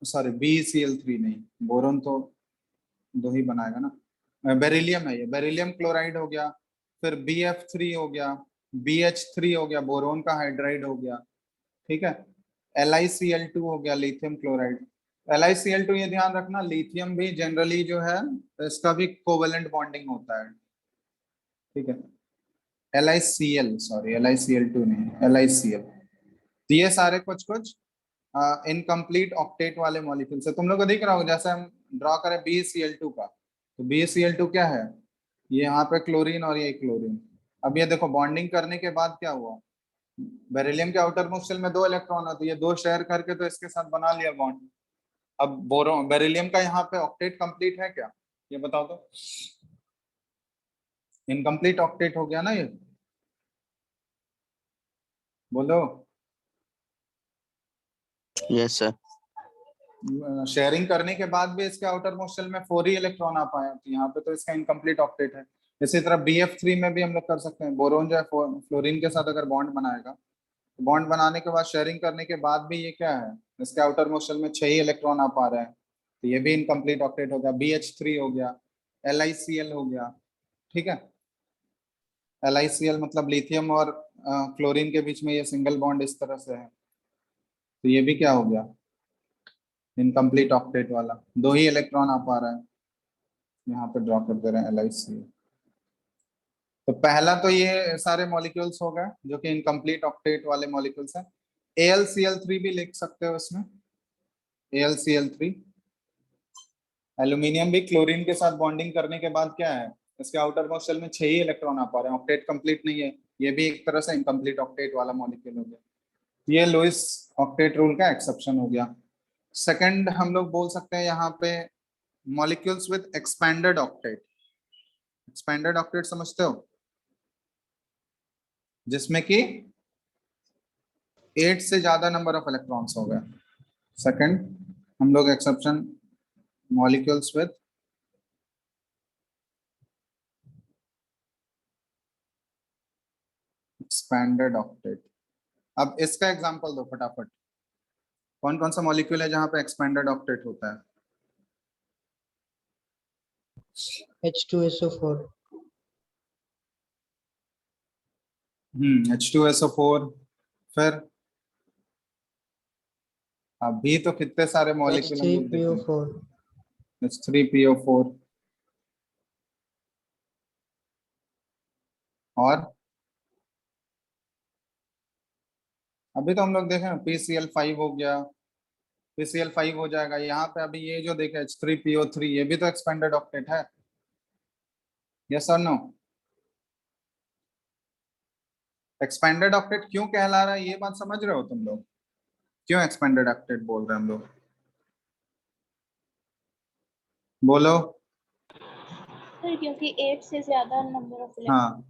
सॉरी BeCl3 नहीं, बोरोन तो 2 ही बनाएगा ना। बेरिलियम है, ये बेरिलियम क्लोराइड हो गया, फिर BF3 हो गया, BH3 हो गया, बोरोन का हाइड्राइड हो गया। ठीक है, LiCl2 हो गया, लिथियम क्लोराइड। LiCl2 ये ध्यान रखना, लिथियम भी जनरली जो है इसका भी कोवेलेंट बॉन्डिंग होता है। ठीक है, LiCl, सॉरी LiCl2 नहीं, LiCl। तो ये सारे कुछ कुछ इनकम्प्लीट ऑक्टेट वाले मॉलिक्यूल्स है। तुम लोग को दिख रहा होगा, जैसे हम ड्रॉ करें BeCl2 का, तो BeCl2 क्या है, ये यहाँ पे क्लोरीन और ये क्लोरीन। अब ये देखो बॉन्डिंग करने के बाद क्या हुआ, बेरिलियम के आउटर मोस्ट शेल में 2 इलेक्ट्रॉन होते हैं, ये 2 शेयर करके तो इसके साथ बना लिया बॉन्ड। अब बोरोन बेरिलियम का यहाँ पे ऑक्टेट कंप्लीट है क्या, ये बताओ तो। इनकम्प्लीट ऑक्टेट हो गया ना ये, बोलो। Yes sir. शेयरिंग करने के बाद भी इसके आउटर मोस्ट शेल में 4 ही इलेक्ट्रॉन आ पाए, तो यहाँ पे तो इसका इनकम्प्लीट ऑक्टेट है। इसी तरह BF3 में भी हम लोग कर सकते हैं। बोरोन जो है फ्लोरीन के साथ अगर बॉन्ड बनाएगा, तो बॉन्ड बनाने के बाद शेयरिंग करने के बाद भी ये क्या है, इसके आउटर मोस्ट शेल में 6 ही इलेक्ट्रॉन आ पा रहे हैं, तो ये भी इनकम्प्लीट ऑक्टेट हो गया। BH3 हो गया, LiCl हो गया। ठीक है, LiCl मतलब लिथियम और क्लोरीन के बीच में ये सिंगल बॉन्ड इस तरह से है, तो ये भी क्या हो गया, इनकम्प्लीट ऑक्टेट वाला। 2 ही इलेक्ट्रॉन आ पा रहा है, यहाँ पे ड्रॉ कर दे रहे हैं LiCl। तो पहला तो ये सारे मॉलिक्यूल्स हो गए जो कि इनकम्प्लीट ऑक्टेट वाले मॉलिक्यूल्स हैं। AlCl3 भी लिख सकते हो इसमें, AlCl3। एल्यूमिनियम भी क्लोरीन के साथ बॉन्डिंग करने के बाद क्या है, इसके आउटर मोस्ट शेल में 6 ही इलेक्ट्रॉन आ पा रहे हैं, ऑक्टेट कंप्लीट नहीं है, ये भी एक तरह से इनकम्प्लीट ऑक्टेट वाला मॉलिक्यूल हो गया। ये लुईस ऑक्टेट रूल का एक्सेप्शन हो गया। सेकंड हम लोग बोल सकते हैं यहाँ पे molecules with expanded octet. Expanded octet समझते हो, जिसमें कि 8 से ज्यादा नंबर ऑफ इलेक्ट्रॉन्स हो गए। सेकंड हम लोग exception, molecules with expanded octet. अब इसका एग्जांपल दो फटाफट, कौन कौन सा मॉलिक्यूल है जहां पे एक्सपेंडेड ऑक्टेट होता है? H2SO4, H2SO4, फिर अभी तो कितने सारे मॉलिक्यूल हम लोग देखे, H3PO4, H3PO4, और अभी तो हम लोग देखे ना PCl5 हो गया, PCl5 हो जाएगा यहाँ पे। अभी ये जो देखे H3PO3, ये भी तो एक्सपेंडेड ऑक्टेट है, यस और नो? एक्सपेंडेड ऑक्टेट क्यों कहला रहा है ये बात समझ रहे हो तुम लोग? क्यों एक्सपेंडेड ऑक्टेट बोल रहे हैं हम लोग? बोलो। सर क्योंकि 8 से ज्यादा नंबर ऑफ हाँ,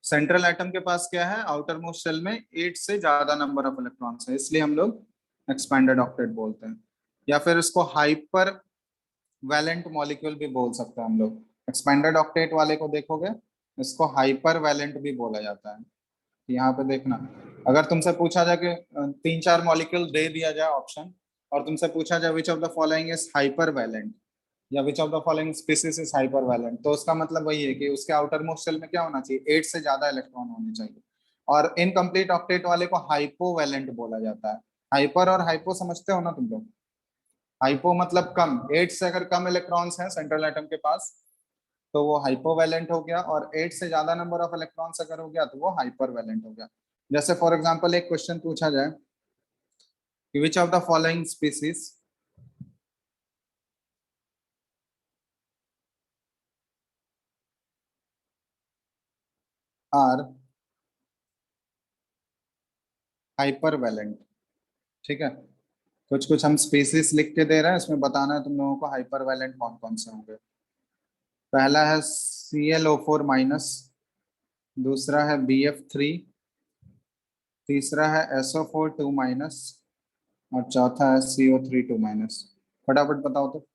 सेंट्रल एटम के पास क्या है, आउटर मोस्ट शेल में 8 से ज्यादा नंबर ऑफ इलेक्ट्रॉन्स है, इसलिए हम लोग एक्सपेंडेड ऑक्टेट बोलते हैं। या फिर इसको हाइपर वैलेंट मॉलिक्यूल भी बोल सकते हैं हम लोग। एक्सपेंडेड ऑक्टेट वाले को देखोगे, इसको हाइपर वैलेंट भी बोला जाता है। यहाँ पे देखना, अगर तुमसे पूछा जाए कि 3-4 मॉलिक्यूल दे दिया जाए ऑप्शन, और तुमसे पूछा जाए which of the following is hypervalent या which of the following species is hypervalent, तो उसका मतलब वही है कि उसके आउटर मोस्ट शेल में क्या होना चाहिए, 8 से ज्यादा इलेक्ट्रॉन होने चाहिए। और इनकम्प्लीट ऑक्टेट वाले को हाइपो वैलेंट बोला जाता है। हाइपर और हाइपो समझते हो ना तुम लोग? हाइपो मतलब कम, 8 से अगर कम इलेक्ट्रॉन्स हैं सेंट्रल एटम के पास तो वो हाइपोवैलेंट हो गया, और 8 से ज्यादा नंबर ऑफ इलेक्ट्रॉन्स अगर हो गया तो वो हाइपरवैलेंट हो गया। जैसे फॉर एग्जांपल एक क्वेश्चन पूछा जाए कि which of the following species are hypervalent, ठीक है? कुछ कुछ हम स्पीसीज लिख के दे रहे हैं, इसमें बताना है तुम लोगों को हाइपरवैलेंट कौन कौन से होंगे। पहला है ClO4 माइनस, दूसरा है BF3, तीसरा है SO4 2 माइनस, और चौथा है CO3 2 माइनस। फटाफट बताओ तो।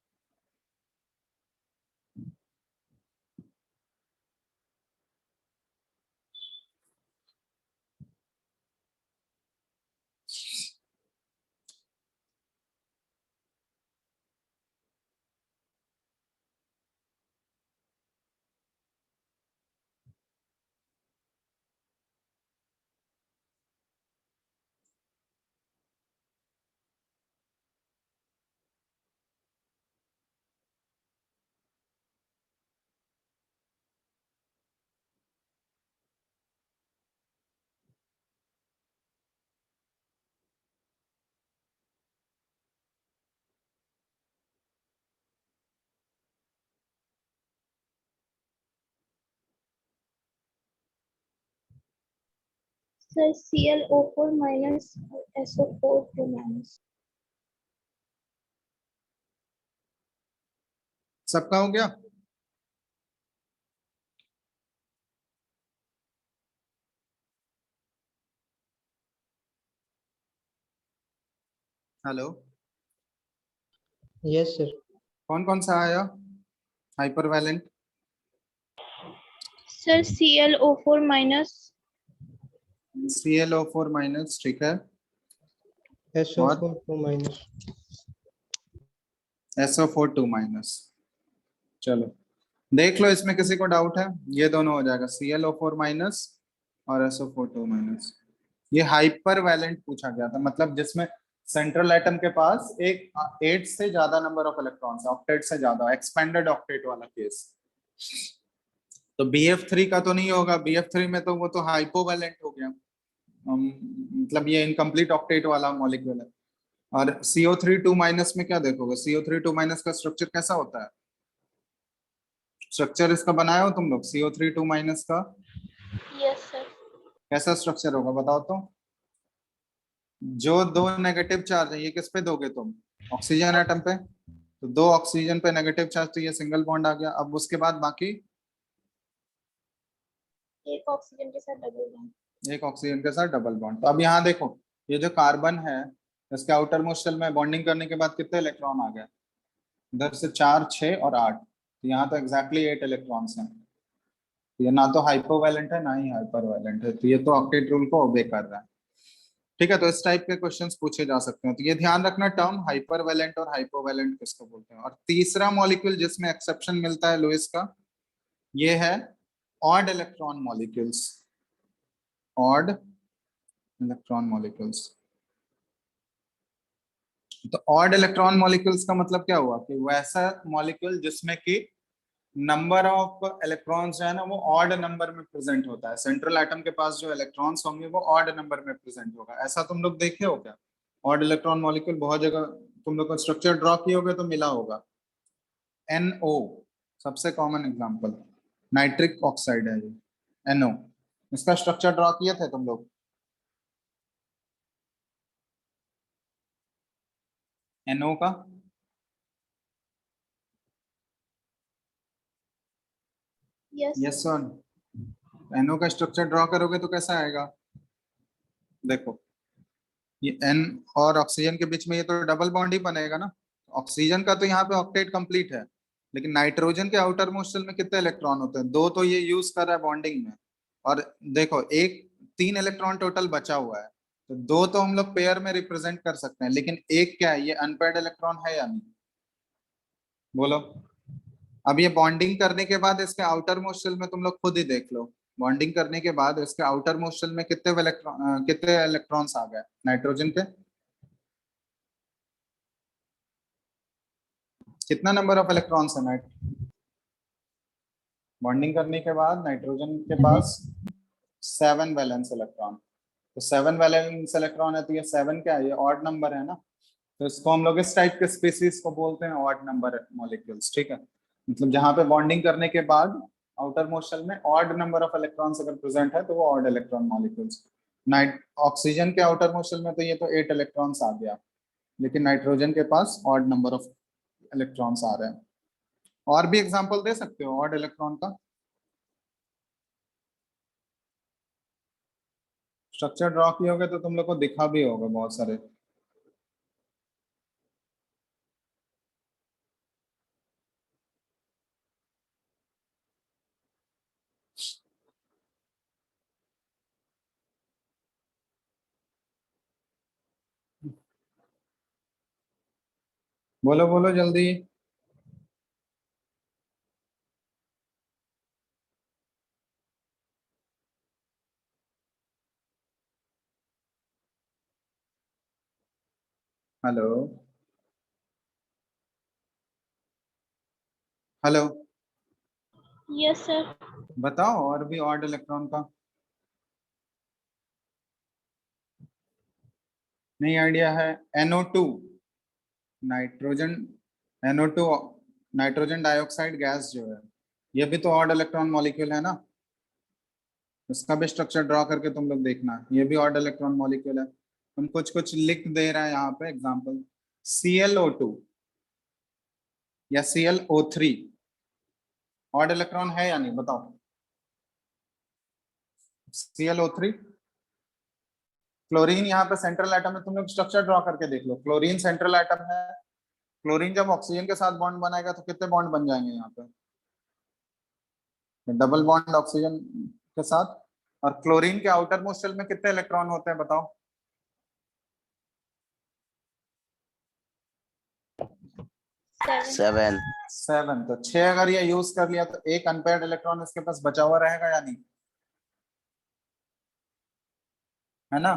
सर ClO4 माइनस और SO4 2 माइनस। सबका हो गया? हेलो, yes sir, कौन कौन सा आया हाइपरवैलेंट? Sir ClO4 minus, ClO4 minus, ठीक है, SO4 2 minus, SO4 2 माइनस। चलो देख लो, इसमें किसी को डाउट है? ये दोनों हो जाएगा, ClO4 माइनस और SO4 2 माइनस। ये हाइपर वैलेंट पूछा गया था, मतलब जिसमें सेंट्रल एटम के पास एक 8 से ज्यादा नंबर ऑफ इलेक्ट्रॉन्स, ऑक्टेट से ज्यादा, एक्सपेंडेड ऑक्टेट वाला केस। तो BF3 का तो नहीं होगा, BF3 में तो वो तो हाइपोवैलेंट हो गया, मतलब ये इनकम्प्लीट ऑक्टेट वाला मॉलिक्यूल है। और CO3 2 माइनस में क्या देखोगे, CO3 2 माइनस का स्ट्रक्चर कैसा होता है? स्ट्रक्चर इसका बनाया हो तुम लोग CO3 2 माइनस का? Yes sir. कैसा स्ट्रक्चर होगा बताओ तो। जो दो नेगेटिव चार्ज है ये किस पे दोगे तुम? ऑक्सीजन एटम पे। तो दो ऑक्सीजन पे नेगेटिव चार्ज, तो ये सिंगल बॉन्ड आ गया। अब उसके बाद बाकी एक ऑक्सीजन के साथ डबल बॉन्ड। एक ऑक्सीजन के साथ डबल बॉन्ड। तो अब यहाँ देखो, ये जो कार्बन है इसके आउटर मोस्ट शेल में बॉन्डिंग करने के बाद कितने इलेक्ट्रॉन आ गए? इधर से 4, 6 और 8, तो यहाँ तो एग्जैक्टली 8 इलेक्ट्रॉन्स हैं। ये ना तो हाइपोवैलेंट है ना ही हाइपरवैलेंट है, तो ये तो ऑक्टेट रूल को ओबे कर रहा है, ठीक है, तो इस टाइप के क्वेश्चंस पूछे जा सकते हैं। तो ये ध्यान रखना टर्म हाइपरवैलेंट और हाइपोवैलेंट किसको बोलते हैं। और तीसरा मॉलिक्यूल जिसमें एक्सेप्शन मिलता है लुईस का, ये है odd electron molecules. Odd electron molecules. तो ऑड इलेक्ट्रॉन मॉलिक्यूल्स का मतलब क्या हुआ कि वैसा मॉलिक्यूल जिसमें कि नंबर ऑफ इलेक्ट्रॉन्स जो है ना वो ऑड नंबर में प्रेजेंट होता है। सेंट्रल एटम के पास जो इलेक्ट्रॉन्स होंगे वो ऑड नंबर में प्रेजेंट होगा। ऐसा तुम लोग देखे हो क्या? ऑड इलेक्ट्रॉन मॉलिक्यूल बहुत जगह तुम लोग को स्ट्रक्चर ड्रॉ किए होगे तो मिला होगा। NO सबसे कॉमन एग्जांपल, नाइट्रिक ऑक्साइड है ये NO। इसका स्ट्रक्चर ड्रॉ किए थे तुम लोग? NO का यस यस सर। NO का स्ट्रक्चर ड्रॉ करोगे तो कैसा आएगा? देखो ये N और ऑक्सीजन के बीच में ये तो डबल बॉन्ड ही बनेगा ना। ऑक्सीजन का तो यहाँ पे ऑक्टेट कंप्लीट है, लेकिन नाइट्रोजन के आउटर मोस्ट शेल में कितने इलेक्ट्रॉन होते हैं? 2 तो ये यूज कर रहा है बॉन्डिंग में। और देखो 3 इलेक्ट्रॉन टोटल बचा हुआ है, तो 2 तो हम लोग पेयर में रिप्रेजेंट कर सकते हैं, लेकिन एक क्या है, ये अनपेयर्ड इलेक्ट्रॉन है या नहीं? बोलो। अब ये बॉन्डिंग करने के बाद इसके आउटर मोस्ट शेल में तुम लोग खुद ही देख लो, बॉन्डिंग करने के बाद इसके आउटर मोस्ट शेल में कितने इलेक्ट्रॉन्स आ गए नाइट्रोजन के? कितना नंबर ऑफ इलेक्ट्रॉन्स है बॉन्डिंग करने के बाद नाइट्रोजन के पास? 7 वैलेंस इलेक्ट्रॉन। तो 7 वैलेंस इलेक्ट्रॉन है, तो ये 7 क्या है? ये ऑड नंबर है ना। तो इसको हम लोग इस टाइप के स्पीसीज को बोलते हैं ऑड नंबर मॉलिक्यूल्स। ठीक है, मतलब जहां पे बॉन्डिंग करने के बाद आउटर मोस्ट शेल में ऑड नंबर ऑफ इलेक्ट्रॉन्स अगर प्रेजेंट है तो वो ऑड इलेक्ट्रॉन मॉलिक्यूल्स। ऑक्सीजन के आउटर मोस्ट शेल में तो ये तो 8 इलेक्ट्रॉन्स आ गया, लेकिन नाइट्रोजन के पास ऑड नंबर ऑफ इलेक्ट्रॉन्स आ रहे हैं। और भी एग्जांपल दे सकते हो ऑड इलेक्ट्रॉन का? स्ट्रक्चर ड्रॉ किए होगे तो तुम लोग को दिखा भी होगा बहुत सारे। बोलो बोलो जल्दी। Hello hello, yes sir. बताओ और भी ऑड इलेक्ट्रॉन का। नहीं आइडिया है? NO2 nitrogen, NO2 nitrogen dioxide gas जो है, ये भी तो ऑड इलेक्ट्रॉन मॉलिक्यूल है ना। इसका भी स्ट्रक्चर ड्रॉ करके तुम लोग देखना, ये भी ऑड इलेक्ट्रॉन मॉलिक्यूल है। हम कुछ कुछ लिख दे रहे हैं यहाँ पे एग्जांपल। ClO2 या ClO3 ऑड इलेक्ट्रॉन है या नहीं बताओ? ClO3। क्लोरीन यहाँ पे सेंट्रल एटम है, तुम लोग स्ट्रक्चर ड्रॉ करके देख लो। क्लोरीन सेंट्रल एटम है। क्लोरीन जब ऑक्सीजन के साथ बॉन्ड बनाएगा तो कितने बॉन्ड बन जाएंगे यहाँ पे? डबल बॉन्ड ऑक्सीजन के साथ। और क्लोरीन के आउटर मोस्ट शेल में कितने इलेक्ट्रॉन होते हैं बताओ? 7। 7। तो 6 अगर ये यूज कर लिया तो एक अनपेयर्ड इलेक्ट्रॉन इसके पास बचा हुआ रहेगा या नहीं? है ना।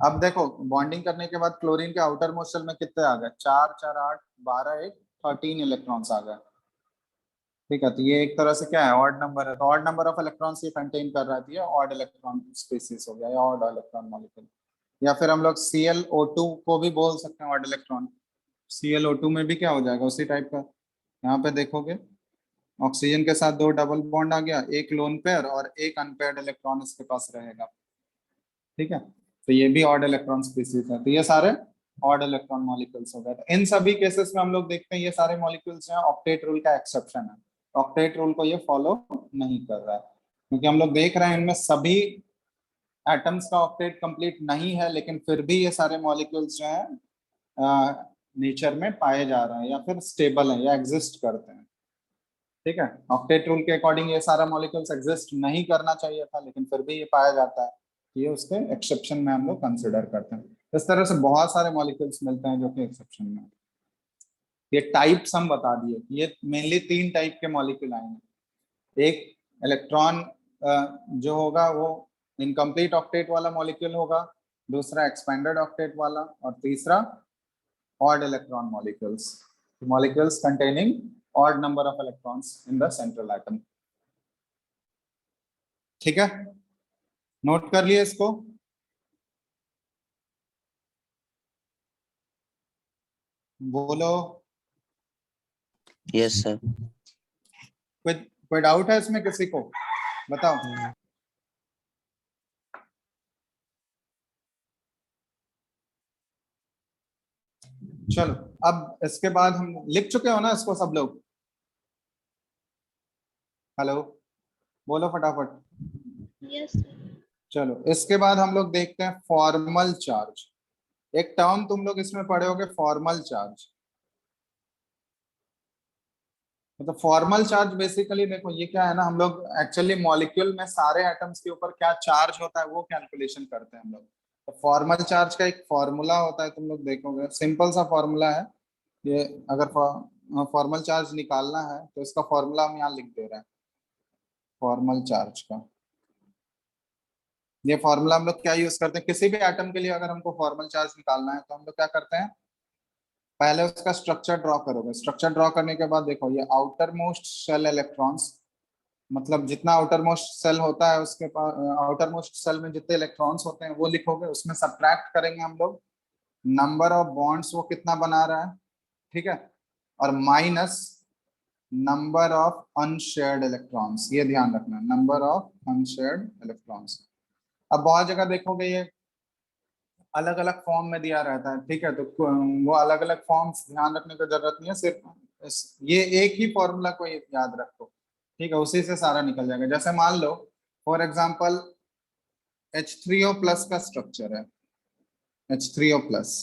अब देखो बॉन्डिंग करने के बाद क्लोरीन के आउटर मोस्ट शेल में कितने आ गए? 4 4 8 12 1 13 इलेक्ट्रॉन्स आ गए। ठीक है, तो ये एक तरह से क्या है? ऑड नंबर है। तो ऑड नंबर ऑफ इलेक्ट्रॉन्स ये कंटेन कर रहा है, ये ऑड इलेक्ट्रॉन स्पीसीज हो गया या ऑड इलेक्ट्रॉन मॉलिक्यूल। या फिर हम लोग ClO2 को भी बोल सकते हैं ऑड इलेक्ट्रॉन। ClO2 में भी क्या हो जाएगा उसी टाइप का। यहाँ पे देखोगे ऑक्सीजन के साथ 2 डबल बॉन्ड आ गया, एक लोन पेयर और एक अनपेयर्ड इलेक्ट्रॉन इसके पास रहेगा। ठीक है, तो ये भी ऑड इलेक्ट्रॉन स्पीसीज है। तो ये सारे ऑड इलेक्ट्रॉन मॉलिक्यूल्स हो गए। तो इन सभी केसेस में हम लोग देखते हैं ये सारे मॉलिक्यूल्स हैं, ऑक्टेट रूल का एक्सेप्शन है। ऑक्टेट रूल को ये फॉलो नहीं कर रहा है, क्योंकि हम लोग देख रहे हैं इनमें सभी एटम्स का ऑक्टेट कंप्लीट नहीं है, लेकिन फिर भी ये सारे मॉलिक्यूल्स जो है नेचर में पाए जा रहे हैं या फिर स्टेबल हैं या एग्जिस्ट करते हैं। ठीक है, ऑक्टेट रूल के अकॉर्डिंग ये सारा मॉलिक्यूल्स एग्जिस्ट नहीं करना चाहिए था, लेकिन फिर भी ये पाया जाता है। ये उसके एक्सेप्शन में हम लोग कंसिडर करते हैं। इस तरह से बहुत सारे मॉलिक्यूल्स मिलते हैं जो कि एक्सेप्शन में। ये टाइप्स हम बता दिए, ये मेनली 3 टाइप के मॉलिक्यूल आएंगे। एक इलेक्ट्रॉन जो होगा वो इनकम्प्लीट ऑक्टेट वाला मॉलिक्यूल होगा, दूसरा एक्सपेंडेड ऑक्टेट वाला, और तीसरा odd electron molecules containing odd number of electrons in the central atom. ठीक है, नोट कर लिए इसको। बोलो, यस सर। कोई डाउट है इसमें किसी को? बताओ। चलो, अब इसके बाद हम लिख चुके हो ना इसको सब लोग? हेलो, बोलो फटाफट। यस चलो, इसके बाद हम लोग देखते हैं फॉर्मल चार्ज। एक टर्म तुम लोग इसमें पढ़े होगे, फॉर्मल चार्ज। मतलब फॉर्मल चार्ज बेसिकली देखो ये क्या है ना, हम लोग एक्चुअली मॉलिक्यूल में सारे एटम्स के ऊपर क्या चार्ज होता है वो कैलकुलेशन करते हैं हम लोग। तो फॉर्मल चार्ज का एक फॉर्मूला होता है, तुम लोग देखोगे सिंपल सा फॉर्मूला है ये। अगर फॉर्मल चार्ज निकालना है तो इसका फॉर्मूला हम यहाँ लिख दे रहे हैं। फॉर्मल चार्ज का ये फॉर्मूला हम लोग क्या यूज करते हैं, किसी भी एटम के लिए अगर हमको फॉर्मल चार्ज निकालना है तो हम लोग क्या करते हैं, पहले उसका स्ट्रक्चर ड्रॉ करोगे। स्ट्रक्चर ड्रॉ करने के बाद देखो ये आउटर मोस्ट शेल इलेक्ट्रॉन्स, मतलब जितना आउटर मोस्ट सेल होता है उसके पास, आउटर मोस्ट सेल में जितने इलेक्ट्रॉन्स होते हैं वो लिखोगे। उसमें सब्ट्रैक्ट करेंगे हम लोग नंबर ऑफ बॉन्ड्स वो कितना बना रहा है, ठीक है, और minus number of unshared electrons. ये ध्यान रखना, नंबर ऑफ अनशेयर्ड इलेक्ट्रॉन्स। अब बहुत जगह देखोगे ये अलग अलग फॉर्म में दिया रहता है, ठीक है, तो वो अलग अलग फॉर्म्स ध्यान रखने की जरूरत नहीं है, सिर्फ ये एक ही फॉर्मूला को याद रखो, ठीक है, उसी से सारा निकल जाएगा। जैसे मान लो फॉर एग्जांपल H3O प्लस का स्ट्रक्चर है, H3O प्लस।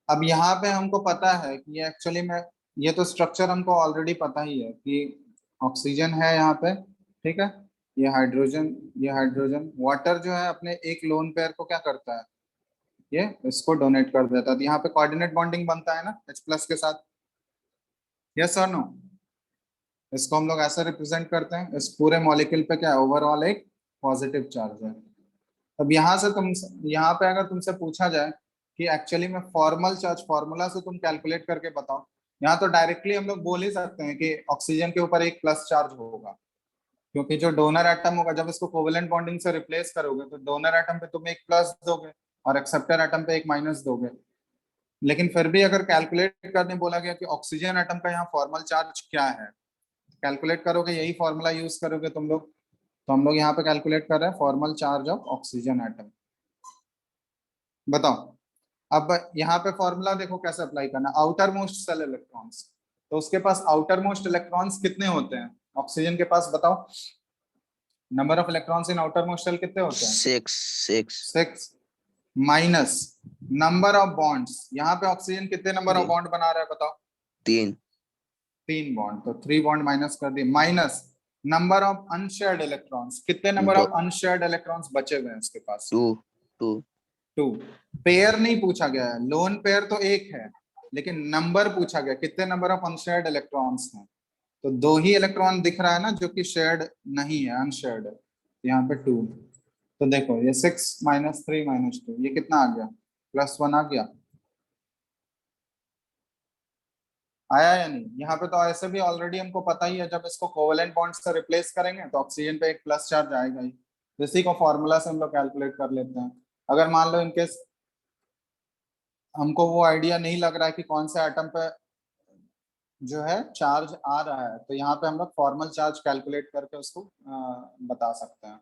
अब यहाँ पे हमको पता है कि ये एक्चुअली में, ये तो स्ट्रक्चर हमको ऑलरेडी पता ही है कि ऑक्सीजन है यहाँ पे, ठीक है, ये हाइड्रोजन वाटर जो है अपने एक लोन पेयर को क्या करता है, ये इसको डोनेट कर देता है। तो यहाँ पे कोऑर्डिनेट बॉन्डिंग बनता है ना H प्लस के साथ, यस और नो? इसको हम लोग ऐसा रिप्रेजेंट करते हैं, इस पूरे मॉलिक्यूल पे क्या है, ओवरऑल एक पॉजिटिव चार्ज है। अब यहाँ से तुम, यहाँ पे अगर तुमसे पूछा जाए कि एक्चुअली में फॉर्मल चार्ज फॉर्मूला से तुम कैलकुलेट करके बताओ, यहाँ तो डायरेक्टली हम लोग बोल ही सकते हैं कि ऑक्सीजन के ऊपर एक प्लस चार्ज होगा, क्योंकि जो डोनर एटम होगा जब इसको कोवेलेंट बॉन्डिंग से रिप्लेस करोगे तो डोनर एटम पे तुम एक प्लस दोगे और एक्सेप्टर एटम पे एक माइनस दोगे। लेकिन फिर भी अगर कैलकुलेट करने बोला गया कि ऑक्सीजन एटम का यहाँ फॉर्मल चार्ज क्या है, कैलकुलेट करोगे, यही फॉर्मूला यूज करोगे तुम लोग। तो हम लोग यहाँ पे कैलकुलेट कर रहे हैं formal charge of oxygen atom. बताओ, अब यहाँ पे फॉर्मूला देखो कैसे अप्लाई करना, आउटर मोस्ट सेल इलेक्ट्रॉन्स, तो उसके पास आउटर मोस्ट इलेक्ट्रॉन्स कितने होते हैं ऑक्सीजन के पास, बताओ number of electrons in outermost shell कितने होते हैं? 6 माइनस नंबर ऑफ बॉन्ड्स, यहाँ पे ऑक्सीजन कितने नंबर ऑफ बॉन्ड बना रहा है बताओ? 3 बॉन्ड, तो 3 बॉन्ड माइनस कर दिए, minus number of unshared electrons, कितने नंबर ऑफ अनशेयर्ड इलेक्ट्रॉन्स बचे हुए हैं उसके पास? 2 पेयर नहीं पूछा गया है, लोन पेयर तो एक है, लेकिन नंबर पूछा गया कितने नंबर ऑफ अनशेयर्ड इलेक्ट्रॉन्स हैं। तो 2 ही इलेक्ट्रॉन दिख रहा है ना जो कि शेयर्ड नहीं है, अनशेयर्ड है, यहाँ पे 2। तो देखो ये 6 - 3 - 2 ये कितना आ गया, +1 आ गया, आया या नहीं? यहाँ पे तो ऐसे भी ऑलरेडी हमको पता ही है, जब इसको कोवेलेंट बॉन्ड से रिप्लेस करेंगे तो ऑक्सीजन पे एक प्लस चार्ज आएगा ही, इसी को फॉर्मूला से हम लोग कैलकुलेट कर लेते हैं। अगर मान लो इनकेस हमको वो आइडिया नहीं लग रहा है कि कौन से एटम पे जो है चार्ज आ रहा है, तो यहाँ पे हम लोग फॉर्मल चार्ज कैलकुलेट करके उसको बता सकते हैं,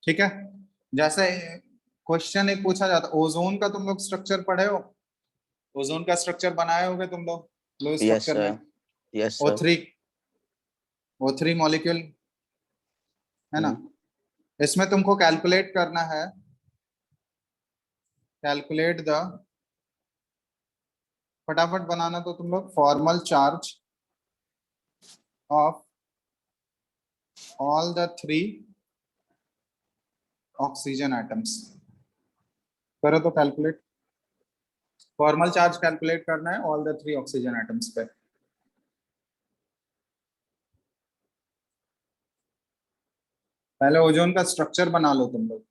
ठीक है। जैसे क्वेश्चन एक पूछा जाता, ओजोन का तुम लोग स्ट्रक्चर पढ़े हो, ओजोन का स्ट्रक्चर बनाए होगे तुम लोग लो स्ट्रक्चर में, O3 मॉलिक्यूल है ना, इसमें तुमको कैलकुलेट करना है, कैलकुलेट द, फटाफट बनाना तो तुम लोग, formal charge of all the 3 oxygen atoms. करो तो कैलकुलेट, फॉर्मल चार्ज कैलकुलेट करना है ऑल द 3 ऑक्सीजन एटम्स पे। पहले ओजोन का स्ट्रक्चर बना लो तुम लोग।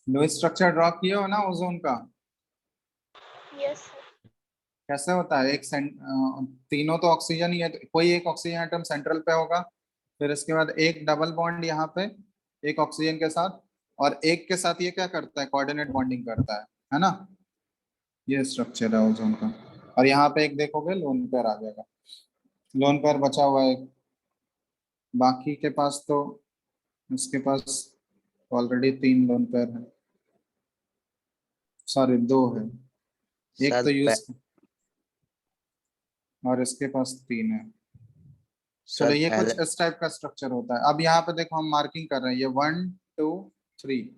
लो स्ट्रक्चर ड्रॉ किए हो ना ओजोन का? Yes sir. कैसे होता है? तीनों तो ऑक्सीजन ही है, तो कोई एक ऑक्सीजन एटम सेंट्रल पे होगा, फिर इसके बाद एक डबल बॉन्ड यहाँ पे एक ऑक्सीजन के साथ, और एक के साथ ये क्या करता है, कोऑर्डिनेट बॉन्डिंग करता है ना? ये स्ट्रक्चर है ओजोन का। और यहाँ पे एक देखोगे लोन पेयर आ जाएगा, लोन पेयर बचा हुआ है एक। बाकी के पास तो, इसके पास ऑलरेडी 3 लोन पेयर है, सॉरी 2 है, एक सर तो यूज, और इसके पास 3 है। चलो सर ये पहले कुछ इस टाइप का स्ट्रक्चर होता है। अब यहाँ पे देखो हम मार्किंग कर रहे हैं, ये 1 2 3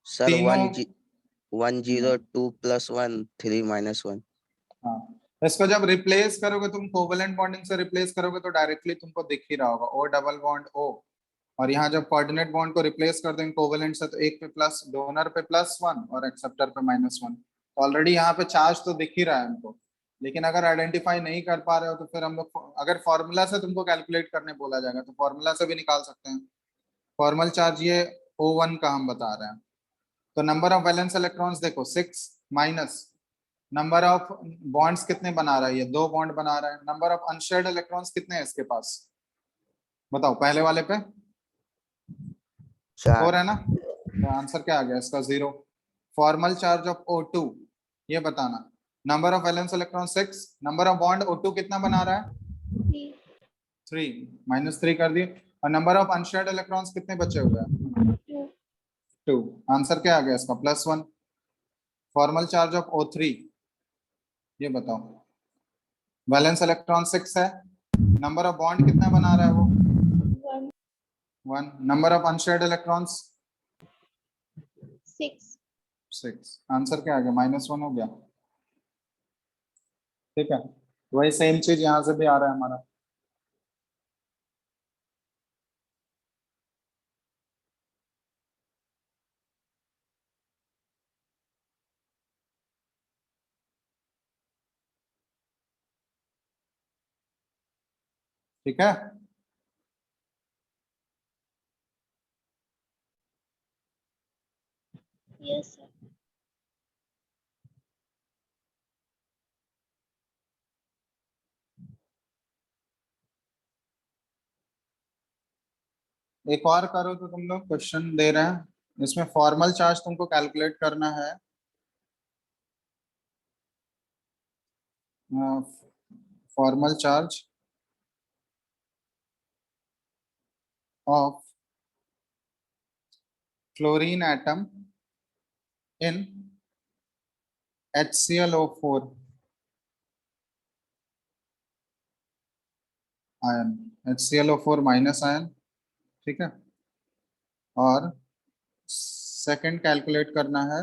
सर तीनों। 102 + 1 3 - 1। हाँ, इसको जब रिप्लेस करोगे तुम, कोवेलेंट बॉन्डिंग से रिप्लेस करोगे तो डायरेक्टली तुमको दिख ही रहा होगा O डबल बॉन्ड O। और यहाँ जब कोऑर्डिनेट बॉन्ड को रिप्लेस कर देंगे कोवेलेंट से, तो एक पे प्लस, डोनर पे +1 और एक्सेप्टर पे -1। तो ऑलरेडी यहाँ पे चार्ज तो दिख ही रहा है हमको। लेकिन अगर आइडेंटिफाई नहीं कर पा रहे हो तो फिर हम लोग, अगर फॉर्मूला से तुमको कैलकुलेट करने बोला जाएगा तो फॉर्मूला से भी निकाल सकते हैं। फॉर्मल चार्ज ये O1 का हम बता रहे हैं। तो नंबर ऑफ वैलेंस इलेक्ट्रॉन्स देखो 6 माइनस नंबर ऑफ बॉन्ड्स कितने बना रहा है, ये 2 बॉन्ड बना रहा है। नंबर ऑफ अनशेयर्ड इलेक्ट्रॉन्स कितने हैं इसके पास, बताओ पहले वाले पे 4 4 है ना, तो आंसर क्या आ गया इसका 0। फॉर्मल चार्ज ऑफ O2 ये बताना, number of valence electron 6, number of bond O2 कितना बना रहा है 3, -3 कर दिए। और नंबर ऑफ अनशेयर्ड इलेक्ट्रॉन्स कितने बचे हुए हैं 2, आंसर क्या आ गया इसका +1। फॉर्मल चार्ज ऑफ O3 ये बताओ, वैलेंस इलेक्ट्रॉन 6 है, नंबर ऑफ बॉन्ड कितना बना रहा है वो 1, number of unshared electrons 6, answer क्या आ गया -1 हो गया। ठीक है, वही सेम चीज यहाँ से भी आ रहा है हमारा। ठीक है, यस सर। एक और करो तो, तुम लोग क्वेश्चन दे रहे हैं इसमें फॉर्मल चार्ज तुमको कैलकुलेट करना है। Formal charge of fluorine atom in HClO4 ion, HClO4 minus ion. ठीक है, और सेकंड कैलकुलेट करना है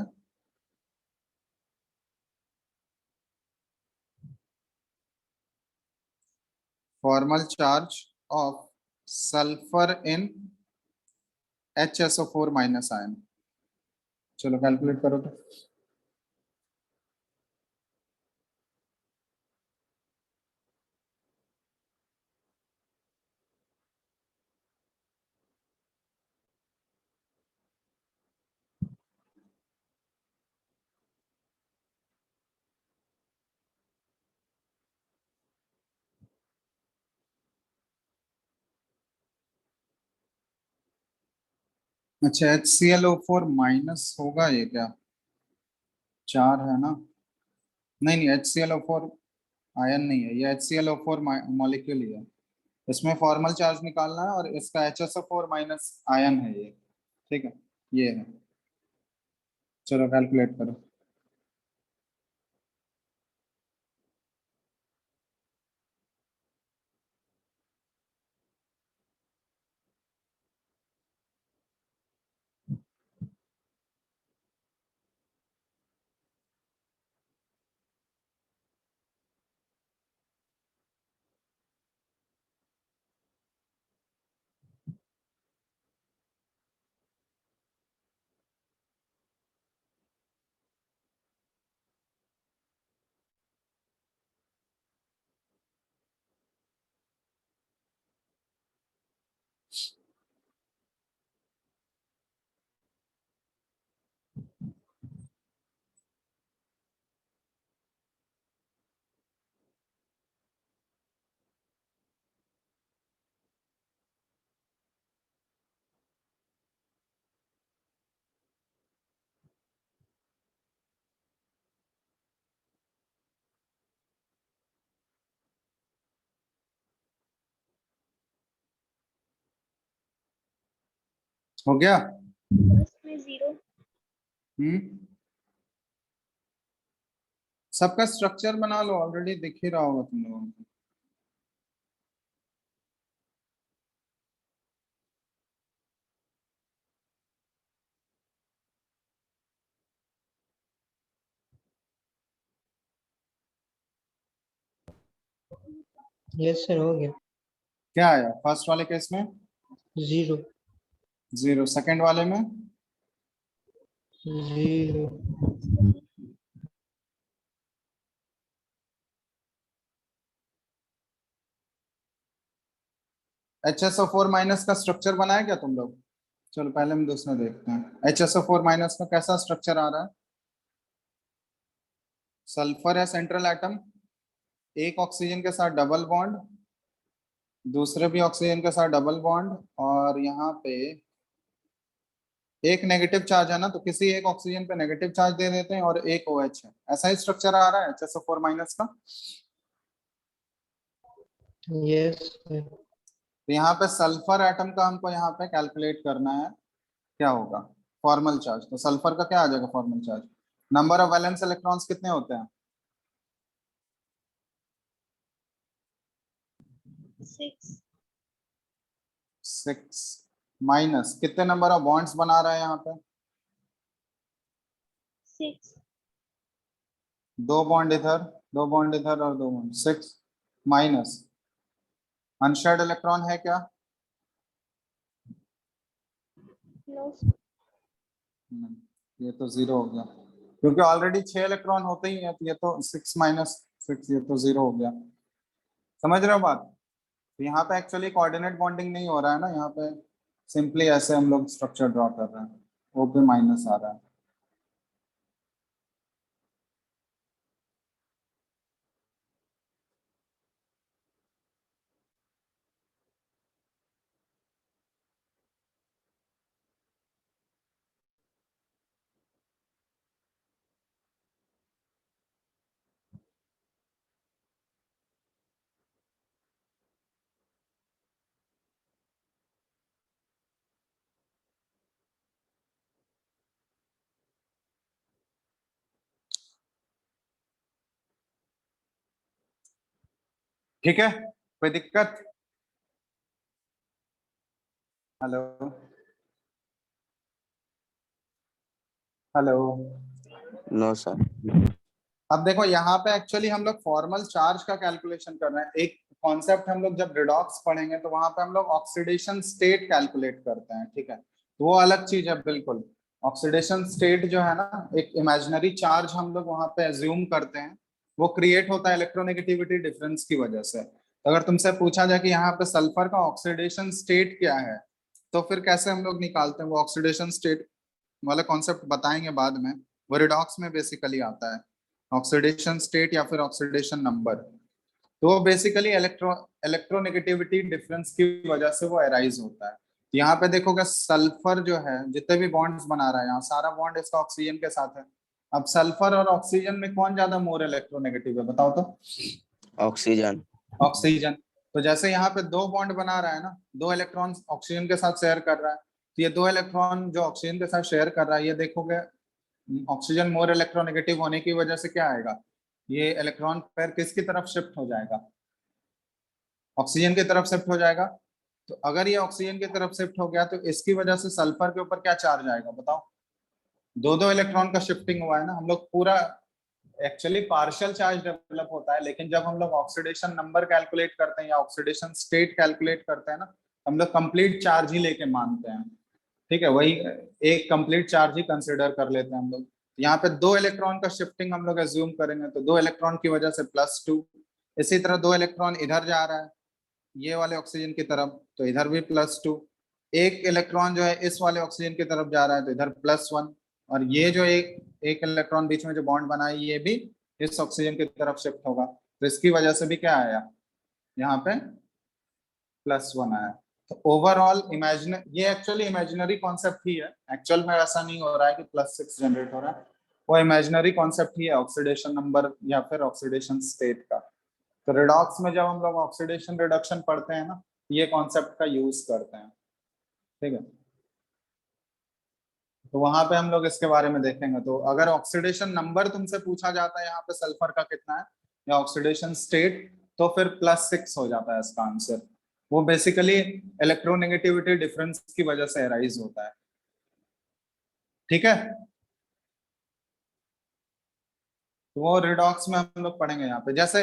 formal charge of sulphur in HSO4 minus ion. चलो कैलकुलेट करो तो। अच्छा, HClO4 माइनस होगा ये क्या, 4 है ना? नहीं नहीं, HClO4 आयन नहीं है, ये HClO4 मॉलिक्यूल ही है। इसमें फॉर्मल चार्ज निकालना है, और इसका HSO4 माइनस आयन है ये। ठीक है, ये है। चलो कैलकुलेट करो। हो गया? फर्स्ट में 0। सबका स्ट्रक्चर बना लो, ऑलरेडी दिख ही रहा होगा तुम लोगों को। यस सर, हो गया। क्या आया फर्स्ट वाले केस में? 0 0। सेकंड वाले में 0। HSO4 माइनस का स्ट्रक्चर बनाया क्या तुम लोग? चलो पहले हम दूसरा देखते हैं। HSO4 माइनस का कैसा स्ट्रक्चर आ रहा है? सल्फर है सेंट्रल एटम, एक ऑक्सीजन के साथ डबल बॉन्ड, दूसरे भी ऑक्सीजन के साथ डबल बॉन्ड, और यहाँ पे एक नेगेटिव चार्ज है ना, तो किसी एक ऑक्सीजन पे नेगेटिव चार्ज दे देते हैं और एक OH है। ऐसा ही स्ट्रक्चर आ रहा है HSO4 माइनस का। Yes sir. तो यहाँ पे सल्फर एटम का हमको यहाँ पे कैलकुलेट करना है, क्या होगा फॉर्मल चार्ज। तो सल्फर का क्या आ जाएगा formal charge? Number of valence electrons कितने होते हैं? 6। 6 माइनस कितने नंबर ऑफ बॉन्ड्स बना रहा है यहाँ पे? 6। 2 बॉन्ड इधर, 2 बॉन्ड इधर और 2 बॉन्ड। 6 माइनस अनशेयर्ड इलेक्ट्रॉन है क्या? नो। नहीं, ये तो 0 हो गया, क्योंकि ऑलरेडी 6 इलेक्ट्रॉन होते ही है, तो ये तो 6 माइनस 6, ये तो 0 हो गया। समझ रहे हो बात? तो यहाँ पे एक्चुअली कोऑर्डिनेट बॉन्डिंग नहीं हो रहा है ना, यहाँ पे सिंपली ऐसे हम लोग स्ट्रक्चर ड्रॉ कर रहे हैं, ओ पे माइनस आ रहा है। ठीक है, कोई दिक्कत? Hello hello. No sir. अब देखो यहाँ पे एक्चुअली हम लोग फॉर्मल चार्ज का कैलकुलेशन कर रहे हैं। एक कॉन्सेप्ट हम लोग जब रिडॉक्स पढ़ेंगे तो वहां पे हम लोग ऑक्सीडेशन स्टेट कैलकुलेट करते हैं, ठीक है? तो वो अलग चीज है बिल्कुल। ऑक्सीडेशन स्टेट जो है ना, एक इमेजिनरी चार्ज हम लोग वहां पे एज्यूम करते हैं, वो क्रिएट होता है इलेक्ट्रोनेगेटिविटी डिफरेंस की वजह से। तो अगर तुमसे पूछा जाए कि यहाँ पे सल्फर का ऑक्सीडेशन स्टेट क्या है, तो फिर कैसे हम लोग निकालते हैं वो ऑक्सीडेशन स्टेट वाला कॉन्सेप्ट बताएंगे बाद में। वो रिडॉक्स में बेसिकली आता है, ऑक्सीडेशन स्टेट या फिर ऑक्सीडेशन नंबर। तो वो बेसिकली इलेक्ट्रोनेगेटिविटी डिफरेंस की वजह से वो अराइज होता है। यहाँ पे देखोगे सल्फर जो है जितने भी बॉन्ड्स बना रहा है, यहाँ सारा बॉन्ड इसका ऑक्सीजन के साथ है। अब सल्फर और ऑक्सीजन में कौन ज्यादा मोर इलेक्ट्रोनेगेटिव है बताओ तो? ऑक्सीजन। ऑक्सीजन। तो जैसे यहाँ पे 2 बॉन्ड बना रहा है ना, 2 इलेक्ट्रॉन ऑक्सीजन के साथ शेयर कर रहा है, तो ये 2 इलेक्ट्रॉन जो ऑक्सीजन के साथ शेयर कर रहा है, ये देखोगे ऑक्सीजन मोर इलेक्ट्रोनेगेटिव होने की वजह से क्या आएगा, ये इलेक्ट्रॉन पेयर किसकी तरफ शिफ्ट हो जाएगा? ऑक्सीजन की तरफ शिफ्ट हो जाएगा। तो अगर ये ऑक्सीजन की तरफ शिफ्ट हो गया तो इसकी वजह से सल्फर के ऊपर क्या चार्ज आएगा बताओ? 2 इलेक्ट्रॉन का शिफ्टिंग हुआ है ना। हम लोग पूरा एक्चुअली पार्शियल चार्ज डेवलप होता है, लेकिन जब हम लोग ऑक्सीडेशन नंबर कैलकुलेट करते हैं या ऑक्सीडेशन स्टेट कैलकुलेट करते हैं ना, हम लोग कंप्लीट चार्ज ही लेके मानते हैं, ठीक है? वही एक कंप्लीट चार्ज ही कंसिडर कर लेते हैं हम लोग। यहाँ पे 2 इलेक्ट्रॉन का शिफ्टिंग हम लोग एज्यूम करेंगे, तो 2 इलेक्ट्रॉन की वजह से +2। इसी तरह 2 इलेक्ट्रॉन इधर जा रहा है ये वाले ऑक्सीजन की तरफ, तो इधर भी +2। एक इलेक्ट्रॉन जो है इस वाले ऑक्सीजन की तरफ जा रहा है, तो इधर +1। और ये जो एक एक इलेक्ट्रॉन बीच में जो बॉन्ड बना है, ये भी इस ऑक्सीजन की तरफ शिफ्ट होगा, तो इसकी वजह से भी क्या आया यहाँ पे +1 आया। तो ओवरऑल इमेजिन, ये एक्चुअली इमेजिनरी कॉन्सेप्ट ही है, एक्चुअल में ऐसा नहीं हो रहा है कि +6 जनरेट हो रहा है, वो इमेजिनरी कॉन्सेप्ट ही है ऑक्सीडेशन नंबर या फिर ऑक्सीडेशन स्टेट का। तो रिडॉक्स में जब हम लोग ऑक्सीडेशन रिडक्शन पढ़ते हैं ना, ये कॉन्सेप्ट का यूज करते हैं, ठीक है? तो वहां पे हम लोग इसके बारे में देखेंगे। तो अगर ऑक्सीडेशन नंबर तुमसे पूछा जाता है यहाँ पे सल्फर का कितना है या ऑक्सीडेशन स्टेट, तो फिर +6 हो जाता है इसका आंसर। वो बेसिकली इलेक्ट्रोनेगेटिविटी डिफरेंस की वजह से अराइज होता है। ठीक है, तो वो रिडॉक्स में हम लोग पढ़ेंगे यहाँ पे। जैसे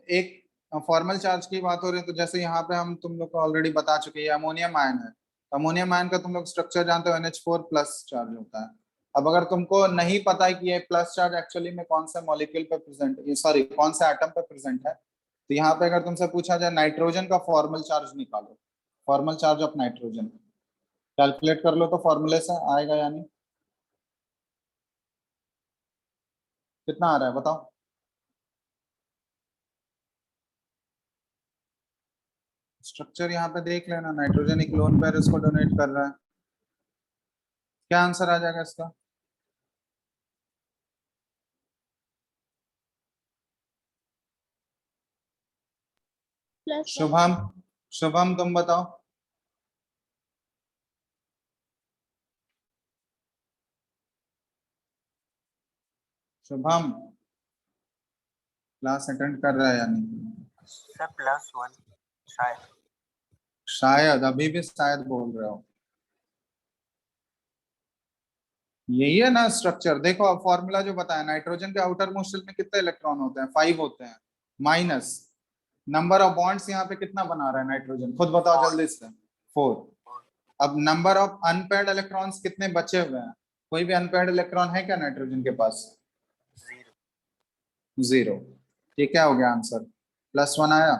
एक फॉर्मल चार्ज की बात हो रही है, तो जैसे यहाँ पे हम तुम लोग को ऑलरेडी बता चुके हैं अमोनियम आयन है। अमोनियम आयन का तुम लोग स्ट्रक्चर जानते हो, NH4+ चार्ज होता है। अब अगर तुमको नहीं पता है कि ये प्लस चार्ज एक्चुअली में कौन से मॉलिक्यूल पे प्रेजेंट, सॉरी कौन से एटम पे प्रेजेंट है, तो यहाँ पे अगर तुमसे पूछा जाए नाइट्रोजन का फॉर्मल चार्ज निकालो, formal charge of nitrogen calculate कर लो, तो फॉर्मूले से आएगा यानी कितना आ रहा है बताओ। स्ट्रक्चर यहाँ पे देख लेना, नाइट्रोजन एक लोन पेयर इसको डोनेट कर रहा है। क्या आंसर आ जाएगा इसका? +1। शुभम, शुभम तुम बताओ। शुभम क्लास अटेंड कर रहा है यानी? सर +1 शायद। शायद, अभी भी शायद बोल रहे हो। यही है ना स्ट्रक्चर। देखो अब फॉर्मूला जो बताया, नाइट्रोजन के आउटर मोस्ट शेल में कितने इलेक्ट्रॉन होते हैं? 5 होते हैं, माइनस नंबर ऑफ बॉन्ड्स यहाँ पे कितना बना रहा है नाइट्रोजन, खुद बताओ जल्दी से। 4। अब नंबर ऑफ अनपेयर्ड इलेक्ट्रॉन्स कितने बचे हुए हैं? कोई भी अनपेयर्ड इलेक्ट्रॉन है क्या नाइट्रोजन के पास? 0। ये क्या हो गया आंसर? +1 आया।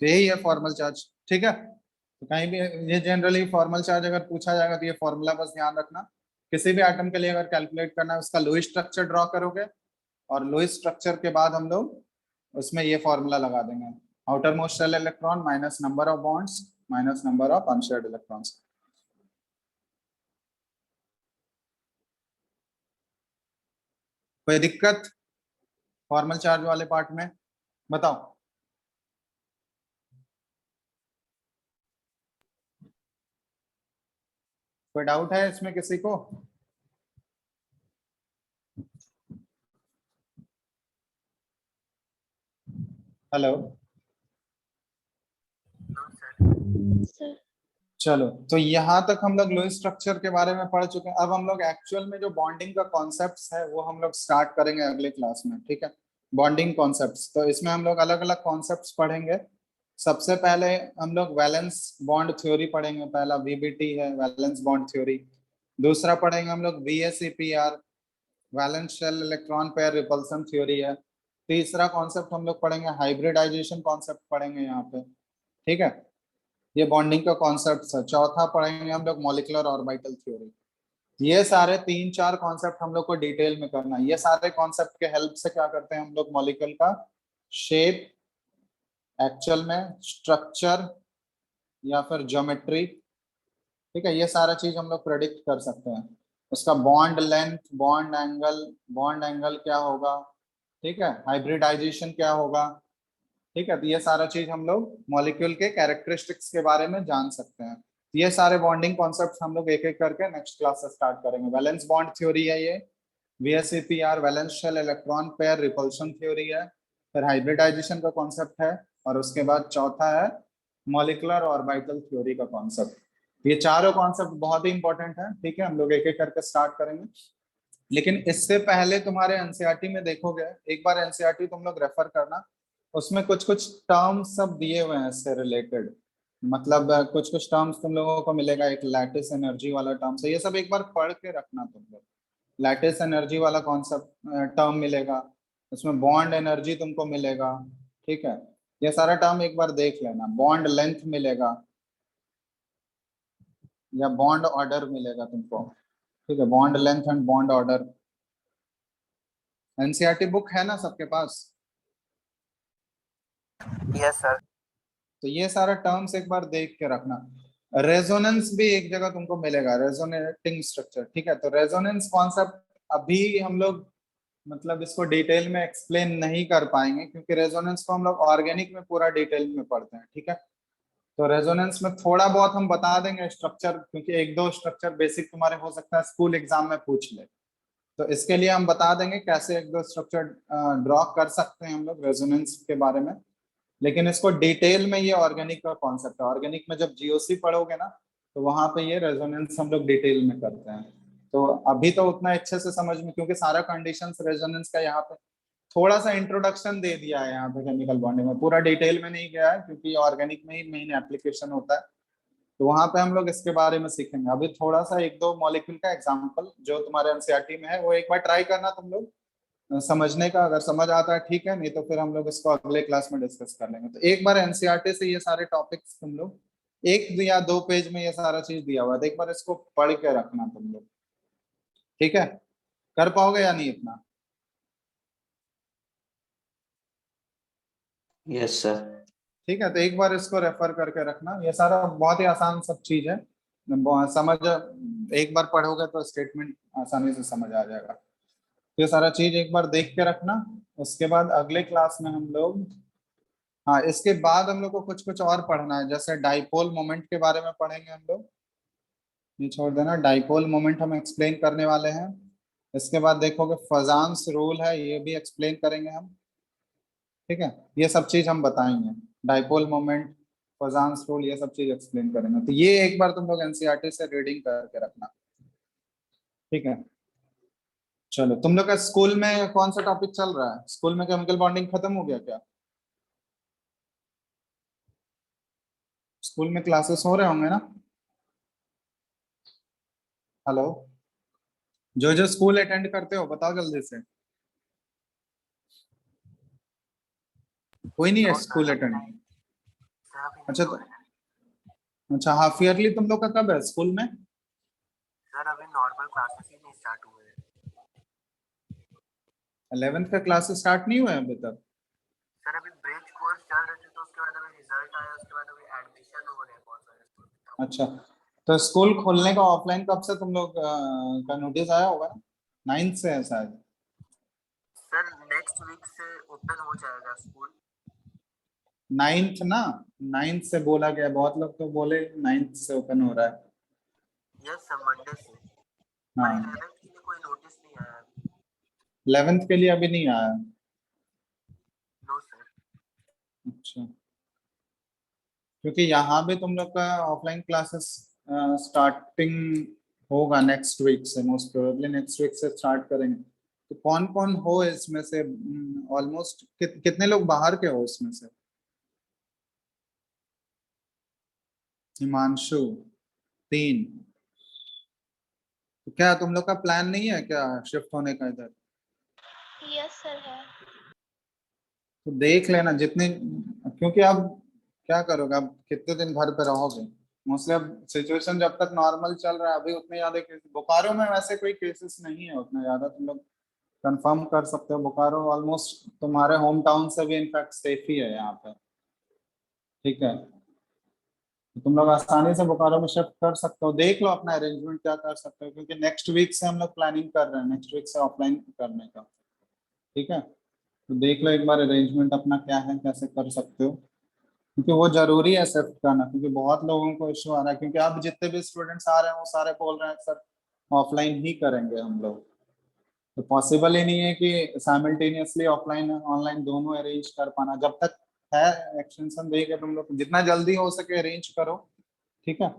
तो यही है फॉर्मल चार्ज। ठीक है, तो कहीं भी ये जनरली फॉर्मल चार्ज अगर पूछा जाएगा तो ये फॉर्मूला बस ध्यान रखना। किसी भी एटम के लिए अगर कैलकुलेट करना है, उसका लोई स्ट्रक्चर ड्रॉ करोगे और लोई स्ट्रक्चर के बाद हम लोग उसमें ये फॉर्मूला लगा देंगे, outermost shell electron minus number of bonds minus number of unshared electrons. कोई दिक्कत फॉर्मल चार्ज वाले पार्ट में? बताओ। कोई डाउट है इसमें किसी को? हेलो, सर चलो तो यहाँ तक हम लोग लोई स्ट्रक्चर के बारे में पढ़ चुके हैं। अब हम लोग एक्चुअल में जो बॉन्डिंग का कॉन्सेप्ट्स है वो हम लोग स्टार्ट करेंगे अगले क्लास में। ठीक है, बॉन्डिंग कॉन्सेप्ट्स, तो इसमें हम लोग अलग अलग कॉन्सेप्ट्स पढ़ेंगे। सबसे पहले हम लोग वैलेंस बॉन्ड थ्योरी पढ़ेंगे, पहला VBT है वैलेंस बॉन्ड थ्योरी। दूसरा पढ़ेंगे हम लोग VSEPR, valence shell electron pair repulsion theory है। तीसरा कॉन्सेप्ट हम लोग पढ़ेंगे हाइब्रिडाइजेशन कॉन्सेप्ट पढ़ेंगे यहाँ पे। ठीक है, ये बॉन्डिंग का कॉन्सेप्ट है। चौथा पढ़ेंगे हम लोग मॉलिक्यूलर ऑर्बिटल थ्योरी। ये सारे 3-4 कॉन्सेप्ट हम लोग को डिटेल में करना है। ये सारे कॉन्सेप्ट के हेल्प से क्या करते हैं हम लोग, मॉलिक्यूल का शेप, एक्चुअल में स्ट्रक्चर या फिर ज्योमेट्री, ठीक है, ये सारा चीज हम लोग प्रेडिक्ट कर सकते हैं। उसका बॉन्ड लेंथ, बॉन्ड एंगल क्या होगा, ठीक है, हाइब्रिडाइजेशन क्या होगा, ठीक है। तो ये सारा चीज हम लोग मॉलिक्यूल के कैरेक्टरिस्टिक्स के बारे में जान सकते हैं। तो ये सारे बॉन्डिंग कॉन्सेप्ट्स हम लोग एक एक करके नेक्स्ट क्लास से स्टार्ट करेंगे। वैलेंस बॉन्ड थ्योरी है ये, VSEPR valence shell electron pair repulsion theory है, फिर हाइब्रिडाइजेशन का कॉन्सेप्ट है, और उसके बाद चौथा है मॉलिक्यूलर ऑर्बिटल थ्योरी का कॉन्सेप्ट। ये चारों कॉन्सेप्ट बहुत ही इंपॉर्टेंट है। ठीक है, हम लोग एक एक करके स्टार्ट करेंगे। लेकिन इससे पहले तुम्हारे एनसीईआरटी में देखोगे, एक बार एनसीईआरटी तुम लोग रेफर करना, उसमें कुछ कुछ टर्म्स सब दिए हुए हैं इससे रिलेटेड। मतलब कुछ कुछ टर्म्स तुम लोगों को मिलेगा, एक लैटिस एनर्जी वाला टर्म्स है, ये सब एक बार पढ़ के रखना तुम लोग। लैटिस एनर्जी वाला कॉन्सेप्ट टर्म मिलेगा, उसमें बॉन्ड एनर्जी तुमको मिलेगा। ठीक है, ये सारा टर्म एक बार देख लेना। बॉन्ड लेंथ मिलेगा या बॉन्ड ऑर्डर मिलेगा तुमको, ठीक है, bond length and bond order. NCERT book है ना सबके पास? Yes sir. तो ये सारा टर्म्स एक बार देख के रखना। रेजोनेंस भी एक जगह तुमको मिलेगा, रेजोनेटिंग स्ट्रक्चर। ठीक है, तो रेजोनेंस कॉन्सेप्ट अभी हम लोग मतलब इसको डिटेल में एक्सप्लेन नहीं कर पाएंगे, क्योंकि रेजोनेंस को हम लोग ऑर्गेनिक में पूरा डिटेल में पढ़ते हैं। ठीक है, तो रेजोनेंस में थोड़ा बहुत हम बता देंगे स्ट्रक्चर, क्योंकि एक दो स्ट्रक्चर बेसिक तुम्हारे हो सकता है स्कूल एग्जाम में पूछ ले, तो इसके लिए हम बता देंगे कैसे एक दो स्ट्रक्चर ड्रॉ कर सकते हैं हम लोग रेजोनेंस के बारे में। लेकिन इसको डिटेल में ये ऑर्गेनिक का कॉन्सेप्ट है, ऑर्गेनिक में जब जीओसी पढ़ोगे ना तो वहां पे ये रेजोनेंस हम लोग डिटेल में करते हैं। तो अभी तो उतना अच्छे से समझ में, क्योंकि सारा कंडीशंस रेजोनेंस का यहाँ पे थोड़ा सा इंट्रोडक्शन दे दिया है यहाँ पे केमिकल बॉन्डिंग में, पूरा डिटेल में नहीं गया है क्योंकि ऑर्गेनिक में ही मेन एप्लीकेशन होता है। तो वहां पे हम लोग इसके बारे में सीखेंगे। अभी थोड़ा सा एक दो मॉलिक्यूल का एग्जांपल जो तुम्हारे एनसीईआरटी में है वो एक बार ट्राई करना तुम लोग समझने का, अगर समझ आता है ठीक है, नहीं तो फिर हम लोग इसको अगले क्लास में डिस्कस कर लेंगे। तो एक बार एनसीईआरटी से ये सारे टॉपिक्स तुम लोग, एक या दो पेज में ये सारा चीज दिया हुआ है, तो एक बार इसको पढ़ के रखना तुम लोग, ठीक है? कर पाओगे या नहीं इतना? Yes sir. ठीक है, तो एक बार इसको रेफर करके रखना। ये सारा बहुत ही आसान सब चीज है, समझ एक बार पढ़ोगे तो स्टेटमेंट आसानी से समझ आ जाएगा। तो ये सारा चीज एक बार देख के रखना। उसके बाद अगले क्लास में हम लोग, हाँ इसके बाद हम लोग को कुछ कुछ और पढ़ना है, जैसे डाइपोल मोमेंट के बारे में पढ़ेंगे हम लोग, ये छोड़ देना, डाइपोल मोमेंट हम एक्सप्लेन करने वाले हैं। इसके बाद देखोगे फजान्स रूल है, ये भी एक्सप्लेन करेंगे हम, ठीक है? ये सब चीज हम बताएंगे, डाइपोल मोमेंट, फजान्स रूल, ये सब चीज एक्सप्लेन करेंगे। तो ये एक बार तुम लोग एनसीईआरटी से रीडिंग करके रखना, ठीक है? चलो, तुम लोग का स्कूल में कौन सा टॉपिक चल रहा है? स्कूल में केमिकल बॉन्डिंग खत्म हो गया क्या? स्कूल में क्लासेस हो रहे होंगे ना? हेलो, जो जो स्कूल अटेंड करते हो बताओ जल्दी से। कोई नहीं है स्कूल अटेंड? अच्छा तो, अच्छा हाफ ईयरली तुम लोग का कब है स्कूल में? सर अभी नॉर्मल क्लासेस ही नहीं स्टार्ट हुए हैं। 11th का क्लासेस स्टार्ट नहीं हुए अभी तक? सर अभी ब्रिज कोर्स चल रहे थे, तो उसके बाद अभी रिजल्ट आया, उसके बाद अभी एडमिशन हो रहे हैं बहुत सारे स्कूल में। अच्छा, तो स्कूल खोलने का ऑफलाइन कब से तुम लोग का नोटिस आया होगा ना? 9th से है शायद। सर नेक्स्ट वीक से ओपन हो जाएगा स्कूल। 9th ना, 9th से बोला गया, बहुत लोग तो बोले 9th से ओपन हो रहा है। यस सर, मंडे से। पर हाँ 11th के लिए कोई नोटिस नहीं आया। 11th के लिए अभी नहीं आया। No sir. अच्छा, क्योंकि यहाँ भी तुम लोग का ऑफलाइन क्लासेस स्टार्टिंग होगा नेक्स्ट वीक से, मोस्ट प्रोबेबली नेक्स्ट वीक से स्टार्ट करेंगे। तो कौन कौन हो इसमें से? ऑलमोस्ट कितने लोग बाहर के हो इसमें से? हिमांशु 3। तो क्या तुम लोग का प्लान नहीं है क्या शिफ्ट होने का इधर? यस सर है। तो देख लेना जितने, क्योंकि अब क्या करोगे, अब कितने दिन घर पे रहोगे? मोस्टली अब सिचुएशन जब तक नॉर्मल चल रहा है, अभी उतने ज्यादा केसेस बोकारो में वैसे कोई केसेस नहीं है उतना ज्यादा, तुम लोग कंफर्म कर सकते हो। बोकारो ऑलमोस्ट तुम्हारे होम टाउन से भी इनफैक्ट सेफ ही है यहाँ पे, ठीक है? तो तुम लोग आसानी से बोकारो में शिफ्ट कर सकते हो। देख लो अपना अरेंजमेंट क्या कर सकते हो, क्योंकि नेक्स्ट वीक से हम लोग प्लानिंग कर रहे हैं, नेक्स्ट वीक से ऑफलाइन करने का, ठीक है? तो देख लो एक बार अरेंजमेंट अपना क्या है, कैसे कर सकते हो, क्योंकि वो जरूरी है शिफ्ट करना, क्योंकि बहुत लोगों को इश्यू आ रहा है। क्योंकि अब जितने भी स्टूडेंट्स आ रहे हैं वो सारे बोल रहे हैं सर ऑफलाइन ही करेंगे हम लोग, तो पॉसिबल ही नहीं है कि साइमल्टेनियसली ऑफलाइन ऑनलाइन दोनों अरेंज कर पाना। जब तक है एक्सटेंशन देके तुम लोग जितना जल्दी हो सके अरेंज करो, ठीक है?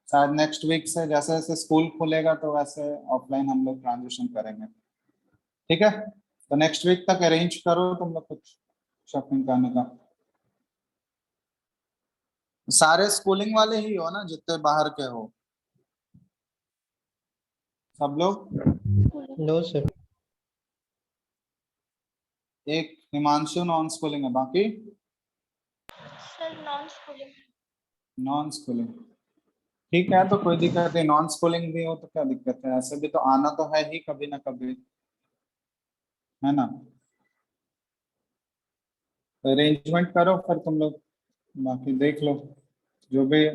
शायद नेक्स्ट वीक से जैसे जैसे स्कूल खुलेगा तो वैसे ऑफलाइन हम लोग ट्रांजिशन करेंगे, ठीक है? तो नेक्स्ट वीक तक अरेंज करो तुम लोग कुछ शॉपिंग करने का। सारे स्कूलिंग वाले ही हो ना जितने बाहर के हो, सब लोग? No sir. एक हिमांशु नॉन स्कूलिंग है, बाकी sir non schooling. Non schooling, ठीक है? तो कोई दिक्कत नहीं, नॉन स्कूलिंग भी हो तो क्या दिक्कत है, ऐसे भी तो आना तो है ही कभी ना कभी, है ना? अरेंजमेंट करो फिर तुम लोग, बाकी देख लो। जो भी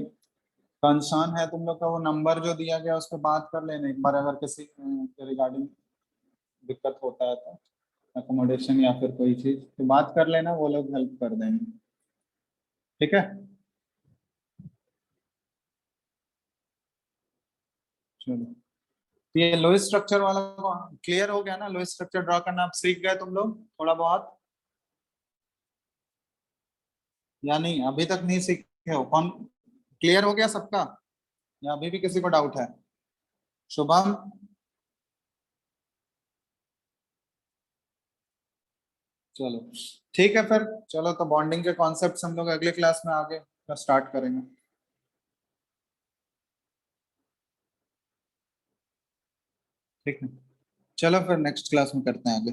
कंसर्न है तुम लोग का, वो नंबर जो दिया गया उस पर बात कर लेना एक बार, अगर किसी के रिगार्डिंग दिक्कत होता है तो, अकोमोडेशन या फिर कोई चीज, तो बात कर लेना, वो लोग हेल्प कर देंगे, ठीक है? चलो, तो ये लोएस्ट स्ट्रक्चर वाला क्लियर हो गया ना? लोएस्ट स्ट्रक्चर ड्रॉ करना आप सीख गए तुम लोग थोड़ा बहुत, या नहीं अभी तक नहीं सीखे हो? कौन क्लियर हो गया सबका, या अभी भी किसी को डाउट है? शुभम, चलो ठीक है फिर। चलो तो बॉन्डिंग के कॉन्सेप्ट्स हम लोग अगले क्लास में आगे स्टार्ट करेंगे। ठीक है, चलो फिर नेक्स्ट क्लास में करते हैं आगे।